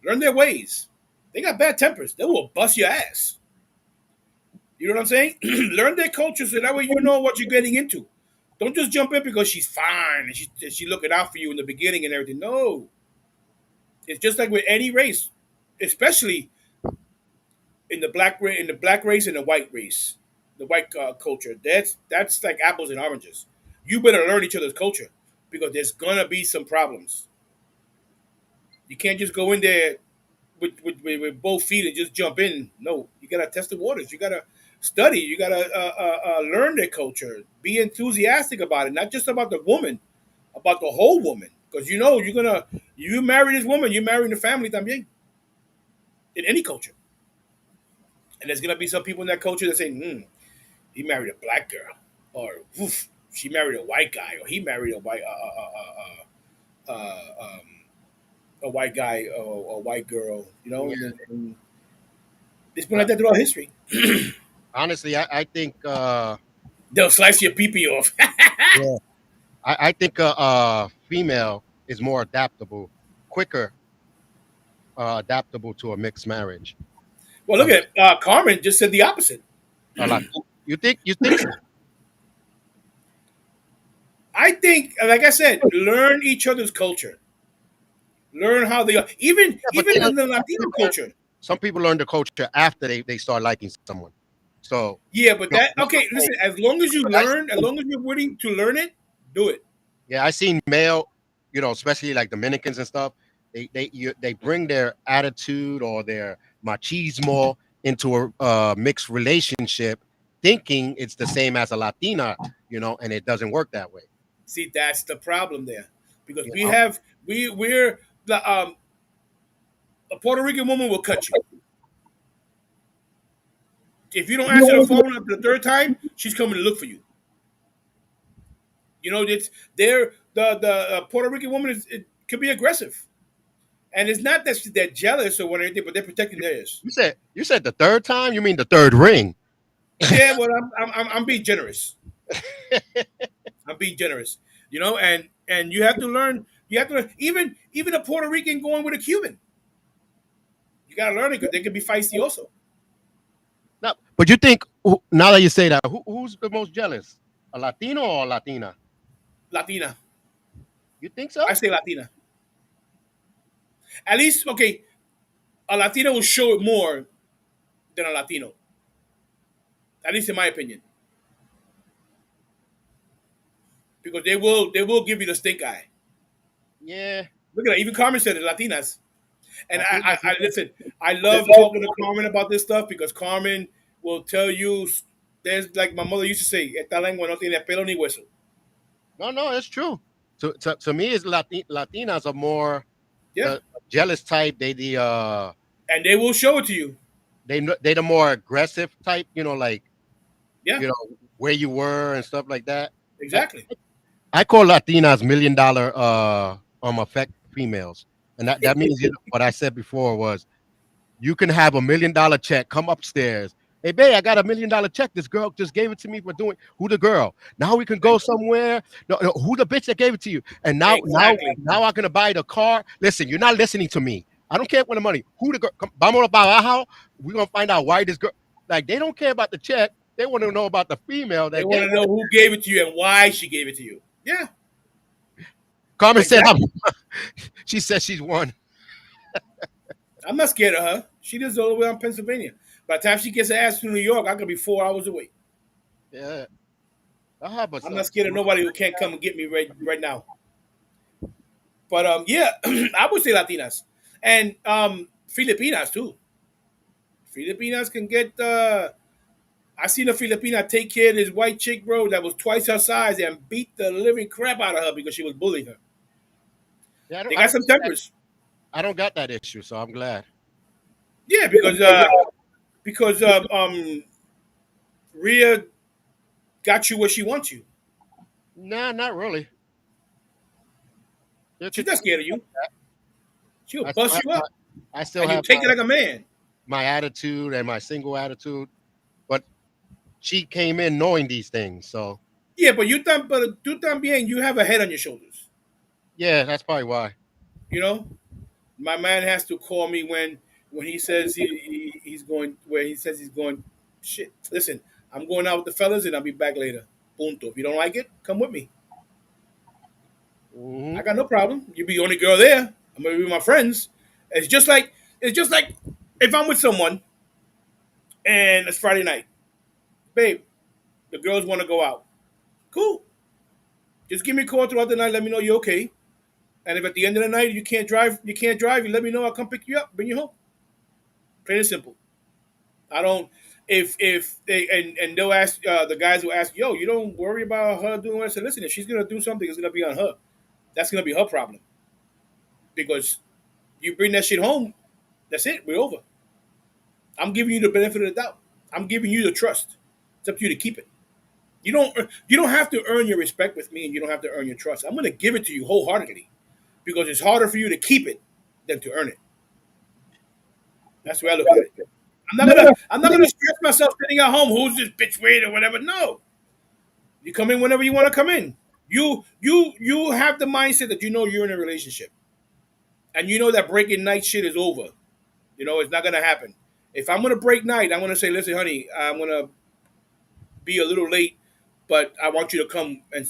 learn their ways. They got bad tempers. They will bust your ass. You know what I'm saying? Learn their culture so that way you know what you're getting into. Don't just jump in because she's fine and she looking out for you in the beginning and everything. No, it's just like with any race, especially in the black race and the white race, the white culture. That's like apples and oranges. You better learn each other's culture because there's gonna be some problems. You can't just go in there with both feet and just jump in. No, you gotta test the waters. You gotta study. You gotta learn their culture. Be enthusiastic about it, not just about the woman, about the whole woman. Because you know you marry this woman, you marry the family también in any culture. And there's gonna be some people in that culture that say, he married a black girl, or oof, she married a white guy, or he married a white guy or a white girl. You know,
Yeah.
and it's been
Uh,
like that throughout history.
honestly, I think
They'll slice your pee pee off.
yeah, I think female is more adaptable, quicker adaptable to a mixed marriage.
Well,
A,
look at Carmen just said the opposite.
a Latin, you think so?
I think, like I said, learn each other's culture. Learn how they are.
Yeah, but
Even in the Latino culture.
some people learn the culture after they start liking someone. So
Yeah, but
you know,
that okay. Listen, as long as you
but I
learn, as long as you're willing to learn it, do it.
yeah, I seen male, especially like Dominicans and stuff. They bring their attitude or their machismo into a mixed relationship, thinking it's the same as a Latina, and it doesn't work that way.
See, that's the problem there, because
You
we
know?
have we're the a Puerto Rican woman will cut you if you don't answer the phone after the third time. She's coming to look for you. You know, it's the Puerto Rican woman it could be aggressive, and it's not that they're jealous or what anything, but they're protecting theirs.
You said the third time. You mean the third ring?
Yeah, well, I'm being generous. I'm being generous. You know, and you have to learn. You have to learn, even a Puerto Rican going with a Cuban. You gotta learn it because they can be feisty also.
No, but you think now that you say that, who's the most jealous? A Latino or a Latina?
Latina.
You think
I
so?
say Latina. At least, okay, a Latina will show it more than a Latino. At least in my opinion, because they will give you the stink eye.
Yeah,
Look at that. Even Carmen said it, Latinas. And
Latinas.
I listen. I love talking to Carmen about this stuff because Carmen will tell you. There's like my mother used to say, "Esta lengua no tiene pelo ni hueso."
No, it's true. To me, it's Latinas are more
Yeah,
the jealous type.
and they will show it to you.
They the more aggressive type. Like
Yeah,
you know where you were and stuff like that. I,
exactly.
I call Latinas $1 million effect females, and that means what I said before was you can have $1 million check come upstairs. Hey, babe, I got $1 million check. This girl just gave it to me for doing who the girl. Now we can go somewhere. No, who the bitch that gave it to you? And
Exactly.
now I'm gonna buy the car. Listen, you're not listening to me. I don't care what the money. Who the girl? Vamos para abajo. We're gonna find out why this girl. Like they don't care about the check. They want to know about the female
They
that
want
gave
to know
it.
who gave it to you and why she gave it to you. Yeah,
Carmen said,
exactly.
she said she's won.
I'm not scared of her. She lives all the way on Pennsylvania. By the time she gets her ass to New York, I could be 4 hours away.
Yeah. Ah, but
I'm not scared of
some
nobody who can't come and get me right now. But yeah, I would say Latinas and Filipinas too. Filipinas can get. I seen a Filipina take care of this white chick, bro, that was twice her size and beat the living crap out of her because she was bullying her.
yeah,
They got some tempers.
I don't got that issue, so I'm glad.
Yeah, because Rhea got you where she wants you.
Nah, not really. There
She's
could
not scared of you. She'll
I still
bust
have
you up,
I still
and you
have
take it like a man.
my attitude and my single attitude, but she came in knowing these things, so
Yeah, but tú también, you have a head on your shoulders.
yeah, that's probably why.
You know, my man has to call me when he says he's going where he says he's going. Shit, listen, I'm going out with the fellas and I'll be back later. Punto. If you don't like it, come with me.
Hmm.
I got no problem. You be the only girl there. I'm gonna be with my friends. It's just like if I'm with someone and it's Friday night, babe. The girls want to go out. Cool. Just give me a call throughout the night. Let me know you're okay. And if at the end of the night you can't drive. You let me know. I'll come pick you up, bring you home. Plain and simple. I don't. If they and they'll ask the guys will ask, yo, you don't worry about her doing what. I said, listen, if she's gonna do something, it's gonna be on her. That's gonna be her problem because you bring that shit home. That's it. We're over. I'm giving you the benefit of the doubt. I'm giving you the trust. It's up to you to keep it. You don't have to earn your respect with me, and you don't have to earn your trust. I'm gonna give it to you wholeheartedly because it's harder for you to keep it than to earn it. That's the way I look at it. I'm not gonna stress myself sitting at home. Who's this bitch with or whatever? No, you come in whenever you want to come in. You have the mindset that you know you're in a relationship, and you know that breaking night shit is over. You know it's not gonna happen. If I'm gonna break night, I'm gonna say, listen, honey, I'm gonna be a little late, but I want you to come and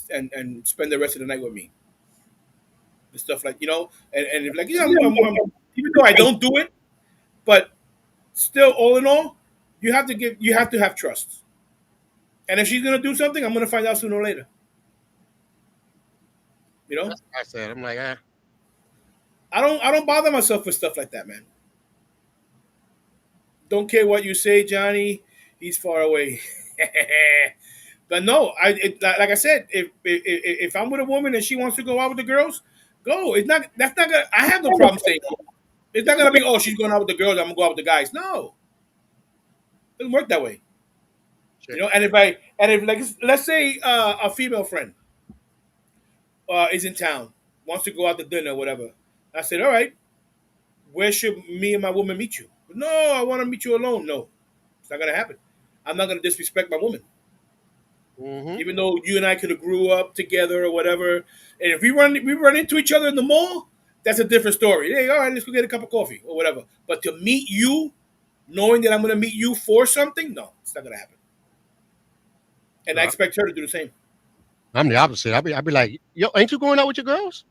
spend the rest of the night with me. And stuff like and if like even though I don't do it, but still, all in all, you have to have trust. And if she's gonna do something, I'm gonna find out sooner or later. You know,
That's what I said. I'm like,
I don't bother myself with stuff like that, man. Don't care what you say, Johnny. He's far away. But no, like I said, if I'm with a woman and she wants to go out with the girls, go. It's not that's not gonna. I have no problem staying home. It's not gonna be she's going out with the girls. I'm gonna go out with the guys. No, it doesn't work that way.
shit.
And if like let's say a female friend is in town, wants to go out to dinner or whatever. I said, all right, where should me and my woman meet you? No, I want to meet you alone. No, it's not gonna happen. I'm not gonna disrespect my woman,
Hmm.
even though you and I could have grew up together or whatever. And if we run into each other in the mall, that's a different story. Hey, all right, let's go get a cup of coffee or whatever. But to meet you, knowing that I'm gonna meet you for something, no, it's not gonna happen. And I
No,
expect her to do the same.
I'm the opposite. I'll be like, yo, ain't you going out with your girls?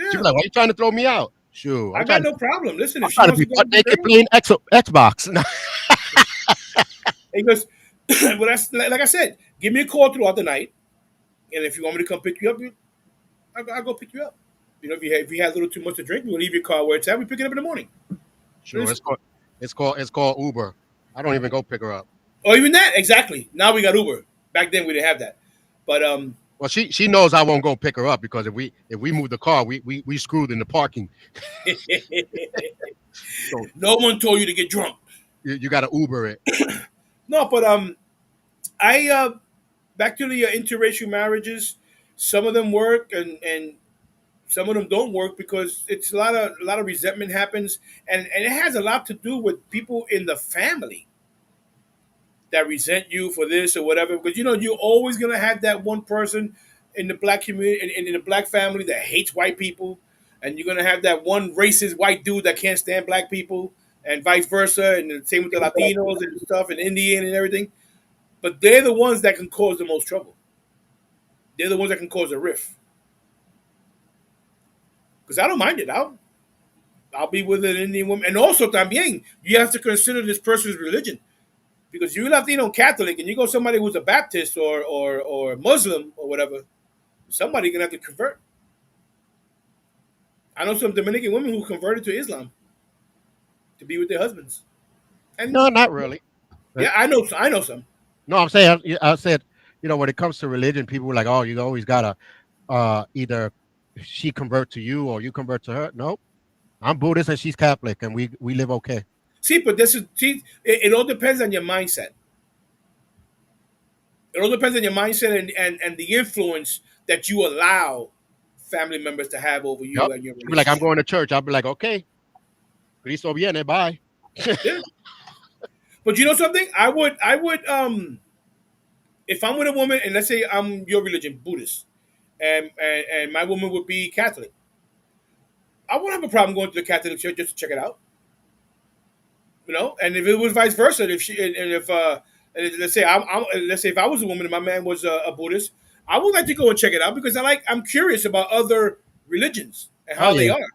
She be
Yeah,
like, why you trying to throw me out? Sure,
I got no problem. Listen,
I'm
if she
trying to
wants
be
to go
butt
with the
naked
girls,
playing Xbox.
he goes, well, that's like I said. Give me a call throughout the night, and if you want me to come pick you up, I'll go pick you up. If you had a little too much to drink, we'll leave your car where it's at. We pick it up in the morning.
Sure, it's called Uber. I don't even go pick her up.
Or even that, exactly. Now we got Uber. Back then we didn't have that. But
Well, she knows I won't go pick her up because if we move the car, we screwed in the parking. So
no one told you to get drunk.
you got to Uber it.
No, but I back to the interracial marriages. Some of them work, and some of them don't work because it's a lot of resentment happens, and it has a lot to do with people in the family that resent you for this or whatever. Because you're always gonna have that one person in the black community in the black family that hates white people, and you're gonna have that one racist white dude that can't stand black people, and vice versa, and the same with the Latinos and stuff, and Indian and everything. But they're the ones that can cause the most trouble. They're the ones that can cause a rift. Because I don't mind it. I'll be with an Indian woman, and also también you have to consider this person's religion. Because you're Latino Catholic and you go somebody who's a Baptist or Muslim or whatever, somebody gonna have to convert. I know some Dominican women who converted to Islam to be with their husbands, and
No, not really.
yeah, I know some.
No, I'm saying I said, when it comes to religion, people were like, "Oh, you always gotta either she convert to you or you convert to her." Nope, I'm Buddhist and she's Catholic, and we live okay.
See, but it all depends on your mindset. It all depends on your mindset and the influence that you allow family members to have over
Yep.
you and your
She'll be like, "I'm
relationship.
going to church." I'll be like, "Okay, Cristo viene, bye."
Yeah. But you know something? I would if I'm with a woman and let's say I'm your religion, Buddhist, and my woman would be Catholic, I wouldn't have a problem going to the Catholic church just to check it out. You know, and if it was vice versa, if she and if let's say let's say if I was a woman and my man was a Buddhist, I would like to go and check it out because I'm curious about other religions and
Oh
how they
yeah,
are.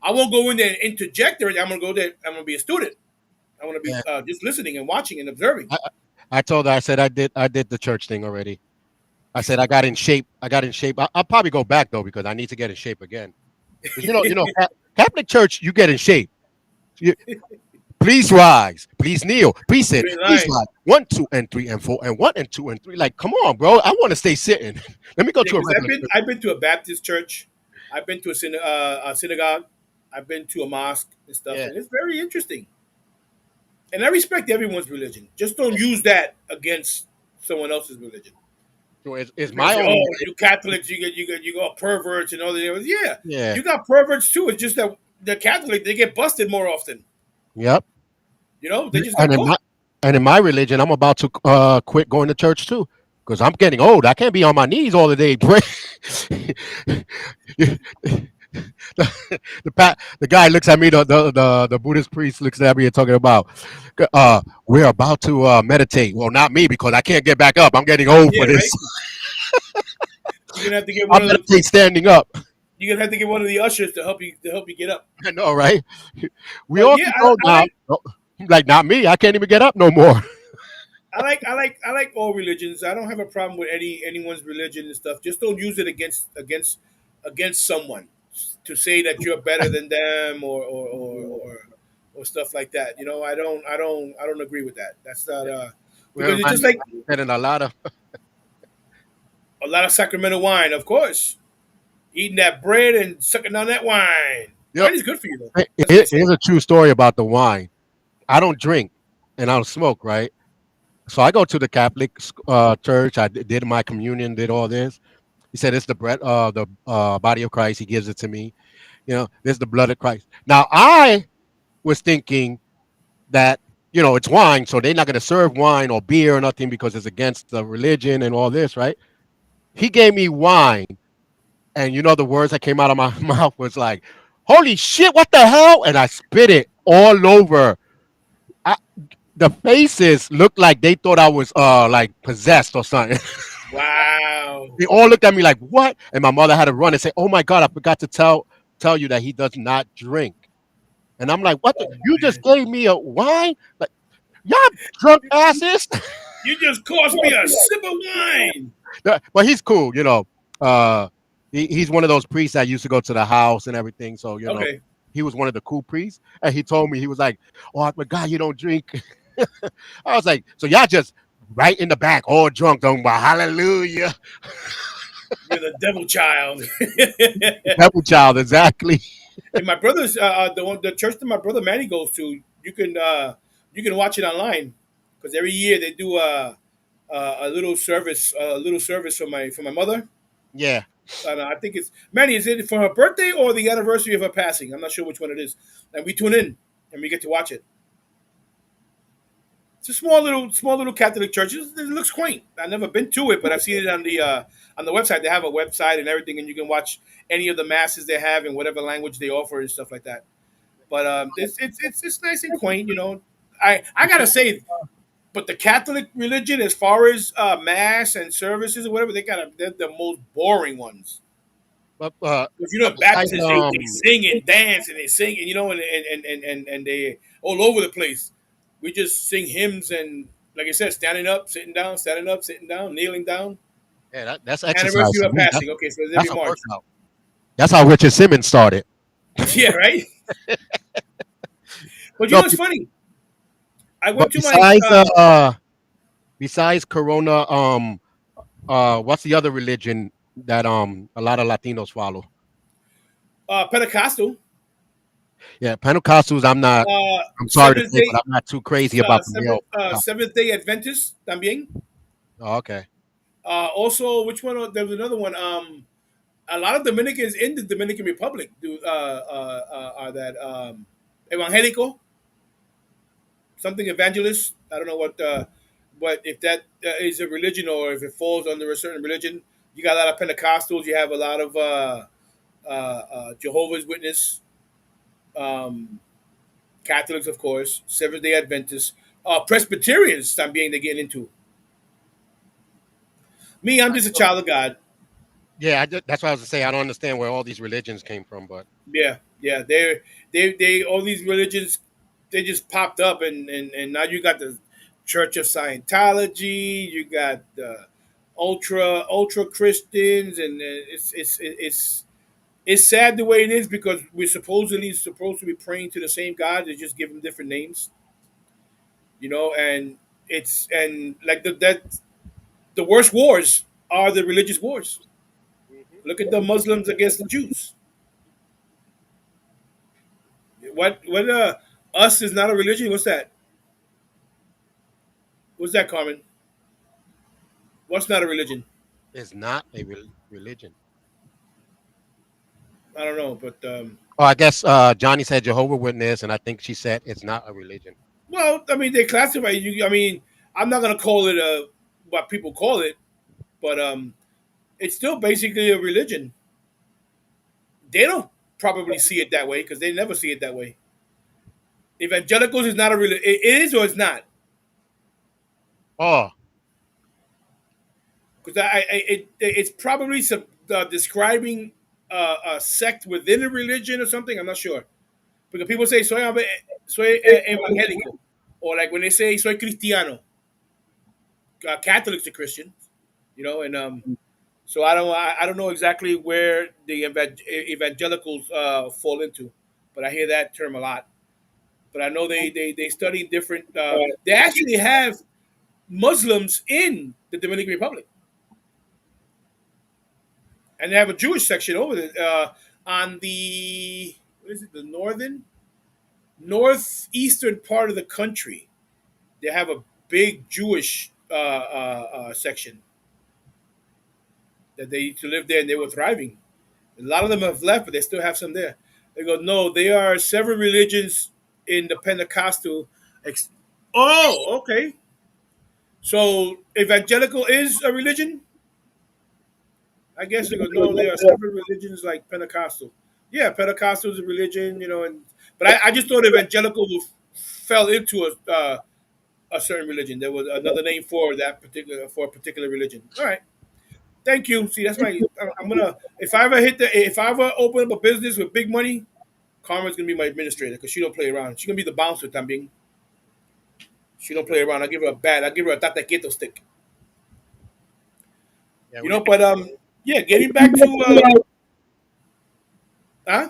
I won't go in there and interject or anything. I'm gonna go there. I'm gonna be a student. I want to be
yeah.
just listening and watching and observing.
I, I told her, I said I did the church thing already. I said I got in shape. I got in shape. I'll probably go back though because I need to get in shape again. Because Catholic Church, you get in shape. You, please rise. Please kneel. Please sit.
You ain't
Please
lying.
rise. 1, 2, and 3, and 4, and 1, and 2, and 3. Like, come on, bro. I want to stay sitting. Let me go
Yeah,
to a
because
regular church.
I've been to a Baptist church, I've been to a synagogue, I've been to a mosque and stuff,
Yeah.
and it's very interesting. And I respect everyone's religion. Just don't use that against someone else's religion.
So it's
People
my
say,
only
"Oh,
religion.
you Catholics, you got perverts and all that." Yeah,
Yeah.
you got perverts too. It's just that the Catholic they get busted more often.
Yep.
You know, they just got
And in my
caught.
and in my religion, I'm about to quit going to church too. Because I'm getting old. I can't be on my knees all the day. The guy looks at me. The Buddhist priest looks at me and talking about, we're about to meditate. Well, not me because I can't get back up. I'm getting old
Yeah,
for this.
right. You're gonna have to get
I
one of those.
meditate standing up.
You're gonna have to get one of the ushers to help you get up.
I know, right? We
But
all
yeah,
get old
I
now. No, like not me. I can't even get up no more.
I like all religions. I don't have a problem with anyone's religion and stuff. Just don't use it against someone to say that you're better than them or stuff like that. You know, I don't agree with that. That's not
Well,
because it's
remind
just
me,
like
I'm getting a lot of.
a lot of Sacramento wine, of course. Eating that bread and sucking on that wine.
Yep.
Wine is good for you though. That's what they say.
Here's a true story about the wine. I don't drink and I don't smoke, right? So I go to the Catholic church. I did my communion, did all this. He said, "It's the bread, the body of Christ." He gives it to me. This is the blood of Christ. Now I was thinking that it's wine, so they're not going to serve wine or beer or nothing because it's against the religion and all this, right? He gave me wine, and the words that came out of my mouth was like, "Holy shit, what the hell?" And I spit it all over. I, the faces looked like they thought I was like possessed or something.
Wow.
They all looked at me like, "What?" And my mother had to run and say, "Oh my god, I forgot to tell you that he does not drink." And I'm like, "What?
Oh,
You just
man.
gave me a wine? Like, y'all drunk asses?"
You just cost me a sip of wine.
But he's cool. Uh, he's one of those priests that used to go to the house and everything. So
Okay.
he was one of the cool priests, and he told me he was like, "Oh, I forgot you don't drink." I was like, "So y'all just right in the back, all drunk, talking about hallelujah,
You're the devil child.
devil child, exactly."
And my brother's the church that my brother Manny goes to. You can watch it online because every year they do a little service for my mother.
Yeah.
And I think it's Manny. Is it for her birthday or the anniversary of her passing? I'm not sure which one it is. And we tune in and we get to watch it. It's a small little Catholic church. It looks quaint. I've never been to it, but I've seen it on the website. They have a website and everything, and you can watch any of the masses they have in whatever language they offer and stuff like that. But it's nice and quaint, you know. I gotta say, but the Catholic religion, as far as mass and services or whatever, they're the most boring ones.
But
Because you know,
besides
Baptists they sing and dance and they sing and you know and they all over the place. We just sing hymns and Like I said, standing up, sitting down, kneeling down.
Yeah, that's exercise
Anniversary
to
of
me.
passing. Okay, so it's every
That's a
March.
workout. That's how Richard Simmons started.
Yeah, right. But you
No,
know, it's funny. I
but
went to my
besides Corona, what's the other religion that a lot of Latinos follow?
Pentecostal,
Yeah, Pentecostals. I'm not. I'm sorry to
Seventh
say, but
Day,
I'm not too crazy about the male
Seventh
Pentecostals.
Day Adventist también.
Oh, okay.
Also, which one? There was another one. A lot of Dominicans in the Dominican Republic do are that evangelico, something evangelist. I don't know what if that is a religion or if it falls under a certain religion. You got a lot of Pentecostals. You have a lot of Jehovah's Witness, um, Catholics, of course, Seventh Day Adventists, Presbyterians. También they get into. Me, I'm
Right.
just a
So,
child of God.
yeah, that's what I was to say. I don't understand where all these religions came from, but
Yeah, yeah. They all these religions, they just popped up, and now you got the Church of Scientology, you got the ultra Christians, and it's sad the way it is because we're supposedly supposed to be praying to the same God. They just give them different names, and it's and like the worst wars are the religious wars.
Mhm.
Look at the Muslims against the Jews. What us is not a religion. What's that? What's that, Carmen? What's not a religion?
It's not a religion.
I don't know, but
Oh, I guess Johnny said Jehovah Witness, and I think she said it's not a religion.
well, I mean, they classify you. I mean, I'm not gonna call it what people call it, but it's still basically a religion. They don't probably see it that way because they never see it that way. Evangelicals is not a religion. It is or it's not
Oh,
because it's probably some describing a sect within a religion or something. I'm not sure because people say soy evangélico, or like when they say soy cristiano. Catholics are Christian, and so I don't know exactly where the evangelicals fall into, but I hear that term a lot. But I know they study different. They actually have Muslims in the Dominican Republic, and they have a Jewish section over there on the what is it? The northeastern part of the country. They have a big Jewish section that they used to live there, and they were thriving. A lot of them have left, but they still have some there. They go, no, there are several religions in the Pentecostal. Oh, okay. So evangelical is a religion? I guess they go, no, there are several religions like Pentecostal. Yeah, Pentecostal is a religion, and but I just thought evangelical fell into a certain religion. There was another name for a particular religion. All right. Thank you. See, that's my. I'm gonna if I ever open up a business with big money, Karma's gonna be my administrator because she don't play around. She's gonna be the bouncer también. She don't play around. I give her a bat. I give her a tatequito stick.
yeah,
But yeah. Getting back to huh?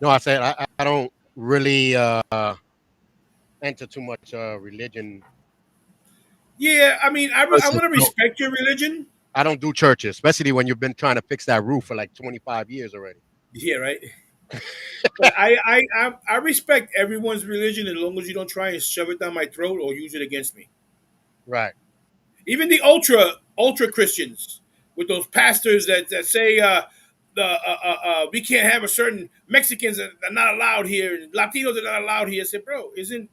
no, I said I don't really enter too much religion.
Yeah. I mean, I
Versus,
want to respect your religion.
I don't do churches, especially when you've been trying to fix that roof for like 25 years already.
Yeah, right. But I respect everyone's religion as long as you don't try and shove it down my throat or use it against me.
Right.
Even the ultra Christians with those pastors that say we can't have a certain Mexicans are not allowed here and Latinos are not allowed here. I said, bro, isn't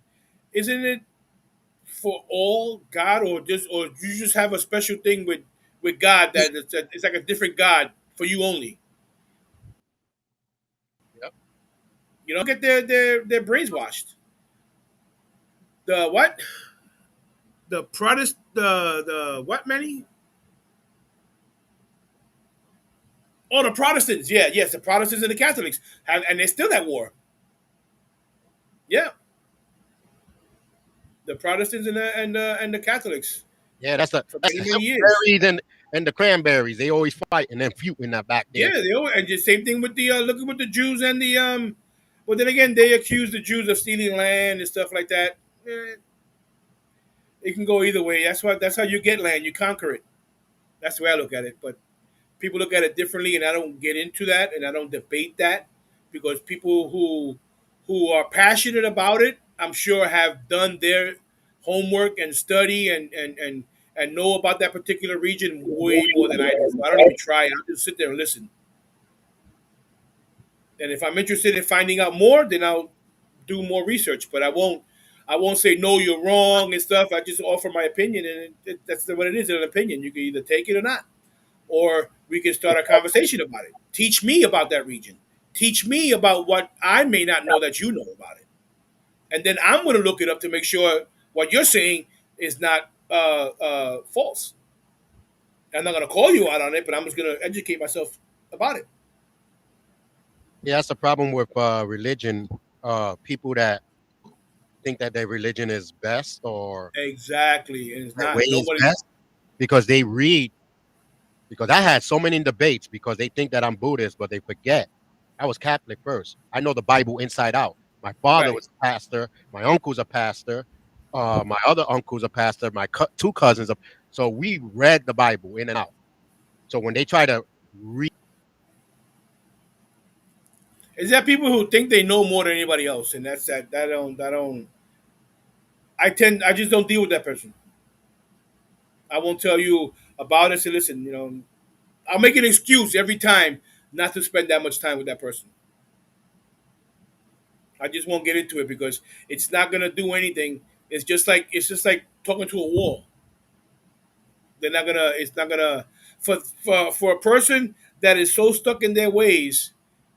it for all God or you just have a special thing with God that it's like a different God for you only?
Yep.
Get their brains washed. The what? The what many? Oh, the Protestants. Yeah, yes, the Protestants and the Catholics have, and they're still at war. Yeah, The Protestants and the Catholics
Yeah,
for
that's
many
the
many years.
Silverberries and the Cranberries. They always fight and then feud in that back there.
Yeah, they always, and the same thing with the look at with the Jews and the. But then again, they accuse the Jews of stealing land and stuff like that. It can go either way. That's how you get land. You conquer it. That's the way I look at it. But people look at it differently, and I don't get into that, and I don't debate that because people who are passionate about it, I'm sure, have done their homework and study and know about that particular region way more than I do. So I don't even try. I'll just sit there and listen. And if I'm interested in finding out more, then I'll do more research. But I won't say no, you're wrong and stuff. I just offer my opinion, and that's what it is. An opinion. You can either take it or not, or we can start a conversation about it. Teach me about that region. Teach me about what I may not know that you know about it, and then I'm going to look it up to make sure what you're saying is not false. I'm not going to call you out on it, but I'm just going to educate myself about it.
Yeah, that's the problem with religion. People that think that their religion is best or
Exactly, and it's
their way
not.
is
Nobody.
best because they read. Because I had so many debates because they think that I'm Buddhist, but they forget I was Catholic first. I know the Bible inside out. My father
Right.
was a pastor. My uncle's a pastor. My other uncle's a pastor. My two cousins. So we read the Bible in and out. So when they try to read,
Is that people who think they know more than anybody else, and that's that. That don't. I just don't deal with that person. I won't tell you about it. So listen, I'll make an excuse every time not to spend that much time with that person. I just won't get into it because it's not gonna do anything. It's just like talking to a wall. They're not gonna. It's not gonna. For a person that is so stuck in their ways,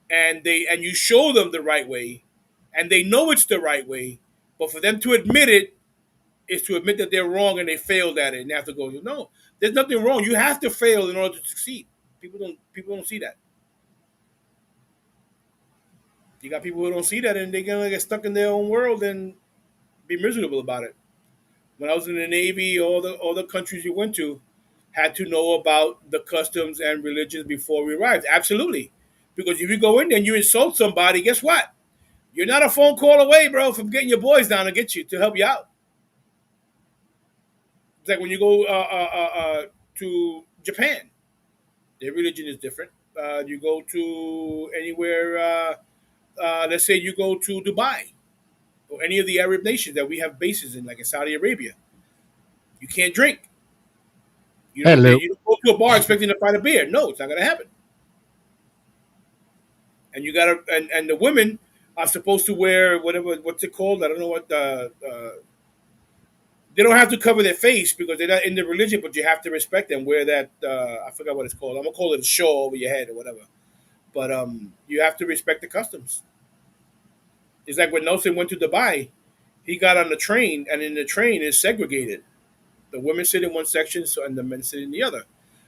and you show them the right way, and they know it's the right way, but for them to admit it is to admit that they're wrong and they failed at it, and they have to go. No, there's nothing wrong. You have to fail in order to succeed. People don't see that. You got people who don't see that, and they're gonna get stuck in their own world and be miserable about it. When I was in the Navy, all the countries we went to had to know about the customs and religions before we arrived. Absolutely, because if you go in there and you insult somebody, guess what? You're not a phone call away, bro, from getting your boys down to get you to help you out. It's like when you go to Japan, their religion is different. You go to anywhere, let's say you go to Dubai or any of the Arab nations that we have bases in, like in Saudi Arabia. You can't drink.
hello,
You don't go to a bar expecting to find a beer. No, it's not going to happen. And you got to and the women are supposed to wear what's it called? I don't know what they don't have to cover their face because they're not in the religion, but you have to respect them. Wear that I forgot what it's called. I'm gonna call it a shawl over your head or whatever. But you have to respect the customs. It's like when Nelson went to Dubai, he got on the train, and in the train is segregated. The women sit in one section, and the men sit in the other.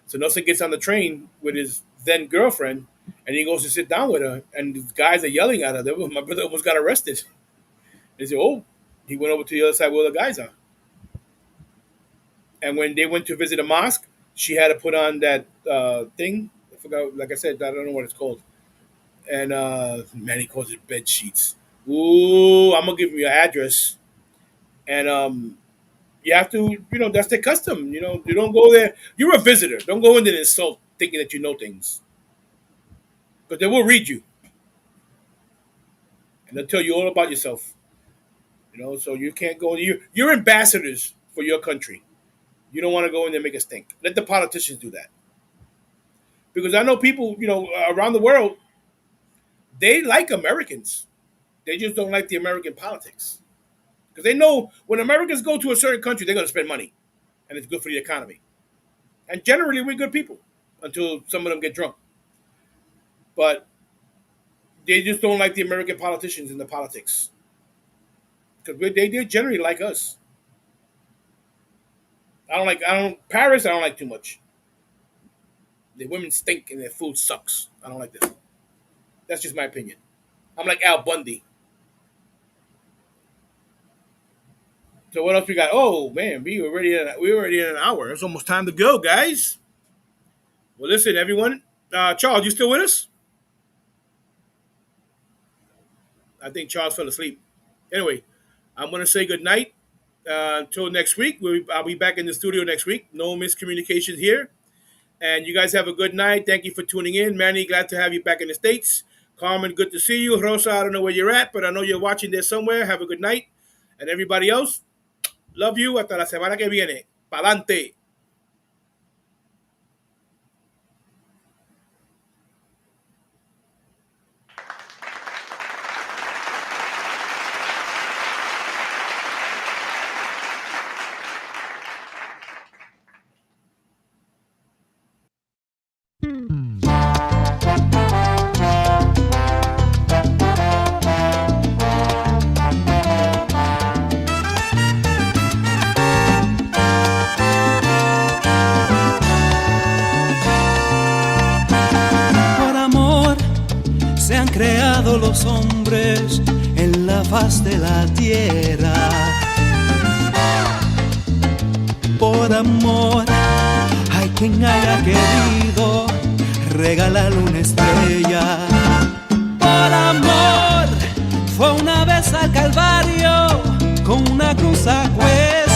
So Nelson gets on the train with his then girlfriend, and he goes to sit down with her, and the guys are yelling at her. My brother almost got arrested. They said, "Oh," he went over to the other side where the guys are. And when they went to visit a mosque, she had to put on that thing. I forgot, like I said, I don't know what it's called. And man, he calls it bed sheets. Ooh, I'm gonna give you your address, and you have to, that's their custom. You don't go there. You're a visitor. Don't go in there and insult, thinking that you know things, because they will read you and they'll tell you all about yourself. So you can't go. You're ambassadors for your country. You don't want to go in there and make a stink. Let the politicians do that, because I know people, around the world, they like Americans. They just don't like the American politics, because they know when Americans go to a certain country, they're going to spend money, and it's good for the economy. And generally, we're good people until some of them get drunk. But they just don't like the American politicians and the politics, because they generally like us. I don't Paris. I don't like too much. The women stink and their food sucks. I don't like this. That's just my opinion. I'm like Al Bundy. So what else we got? Oh man, we already in an hour. It's almost time to go, guys. Well, listen, everyone. Charles, you still with us? I think Charles fell asleep. Anyway, I'm gonna say good night. Until next week. I'll be back in the studio next week. No miscommunications here. And you guys have a good night. Thank you for tuning in. Manny, glad to have you back in the States. Carmen, good to see you. Rosa, I don't know where you're at, but I know you're watching there somewhere. Have a good night. And everybody else, love you. Hasta la semana que viene. Pa'lante.
Se han creado los hombres en la faz de la tierra. Por amor, hay quien haya querido regalarle una estrella. Por amor, fue una vez al Calvario con una cruz a cuesta.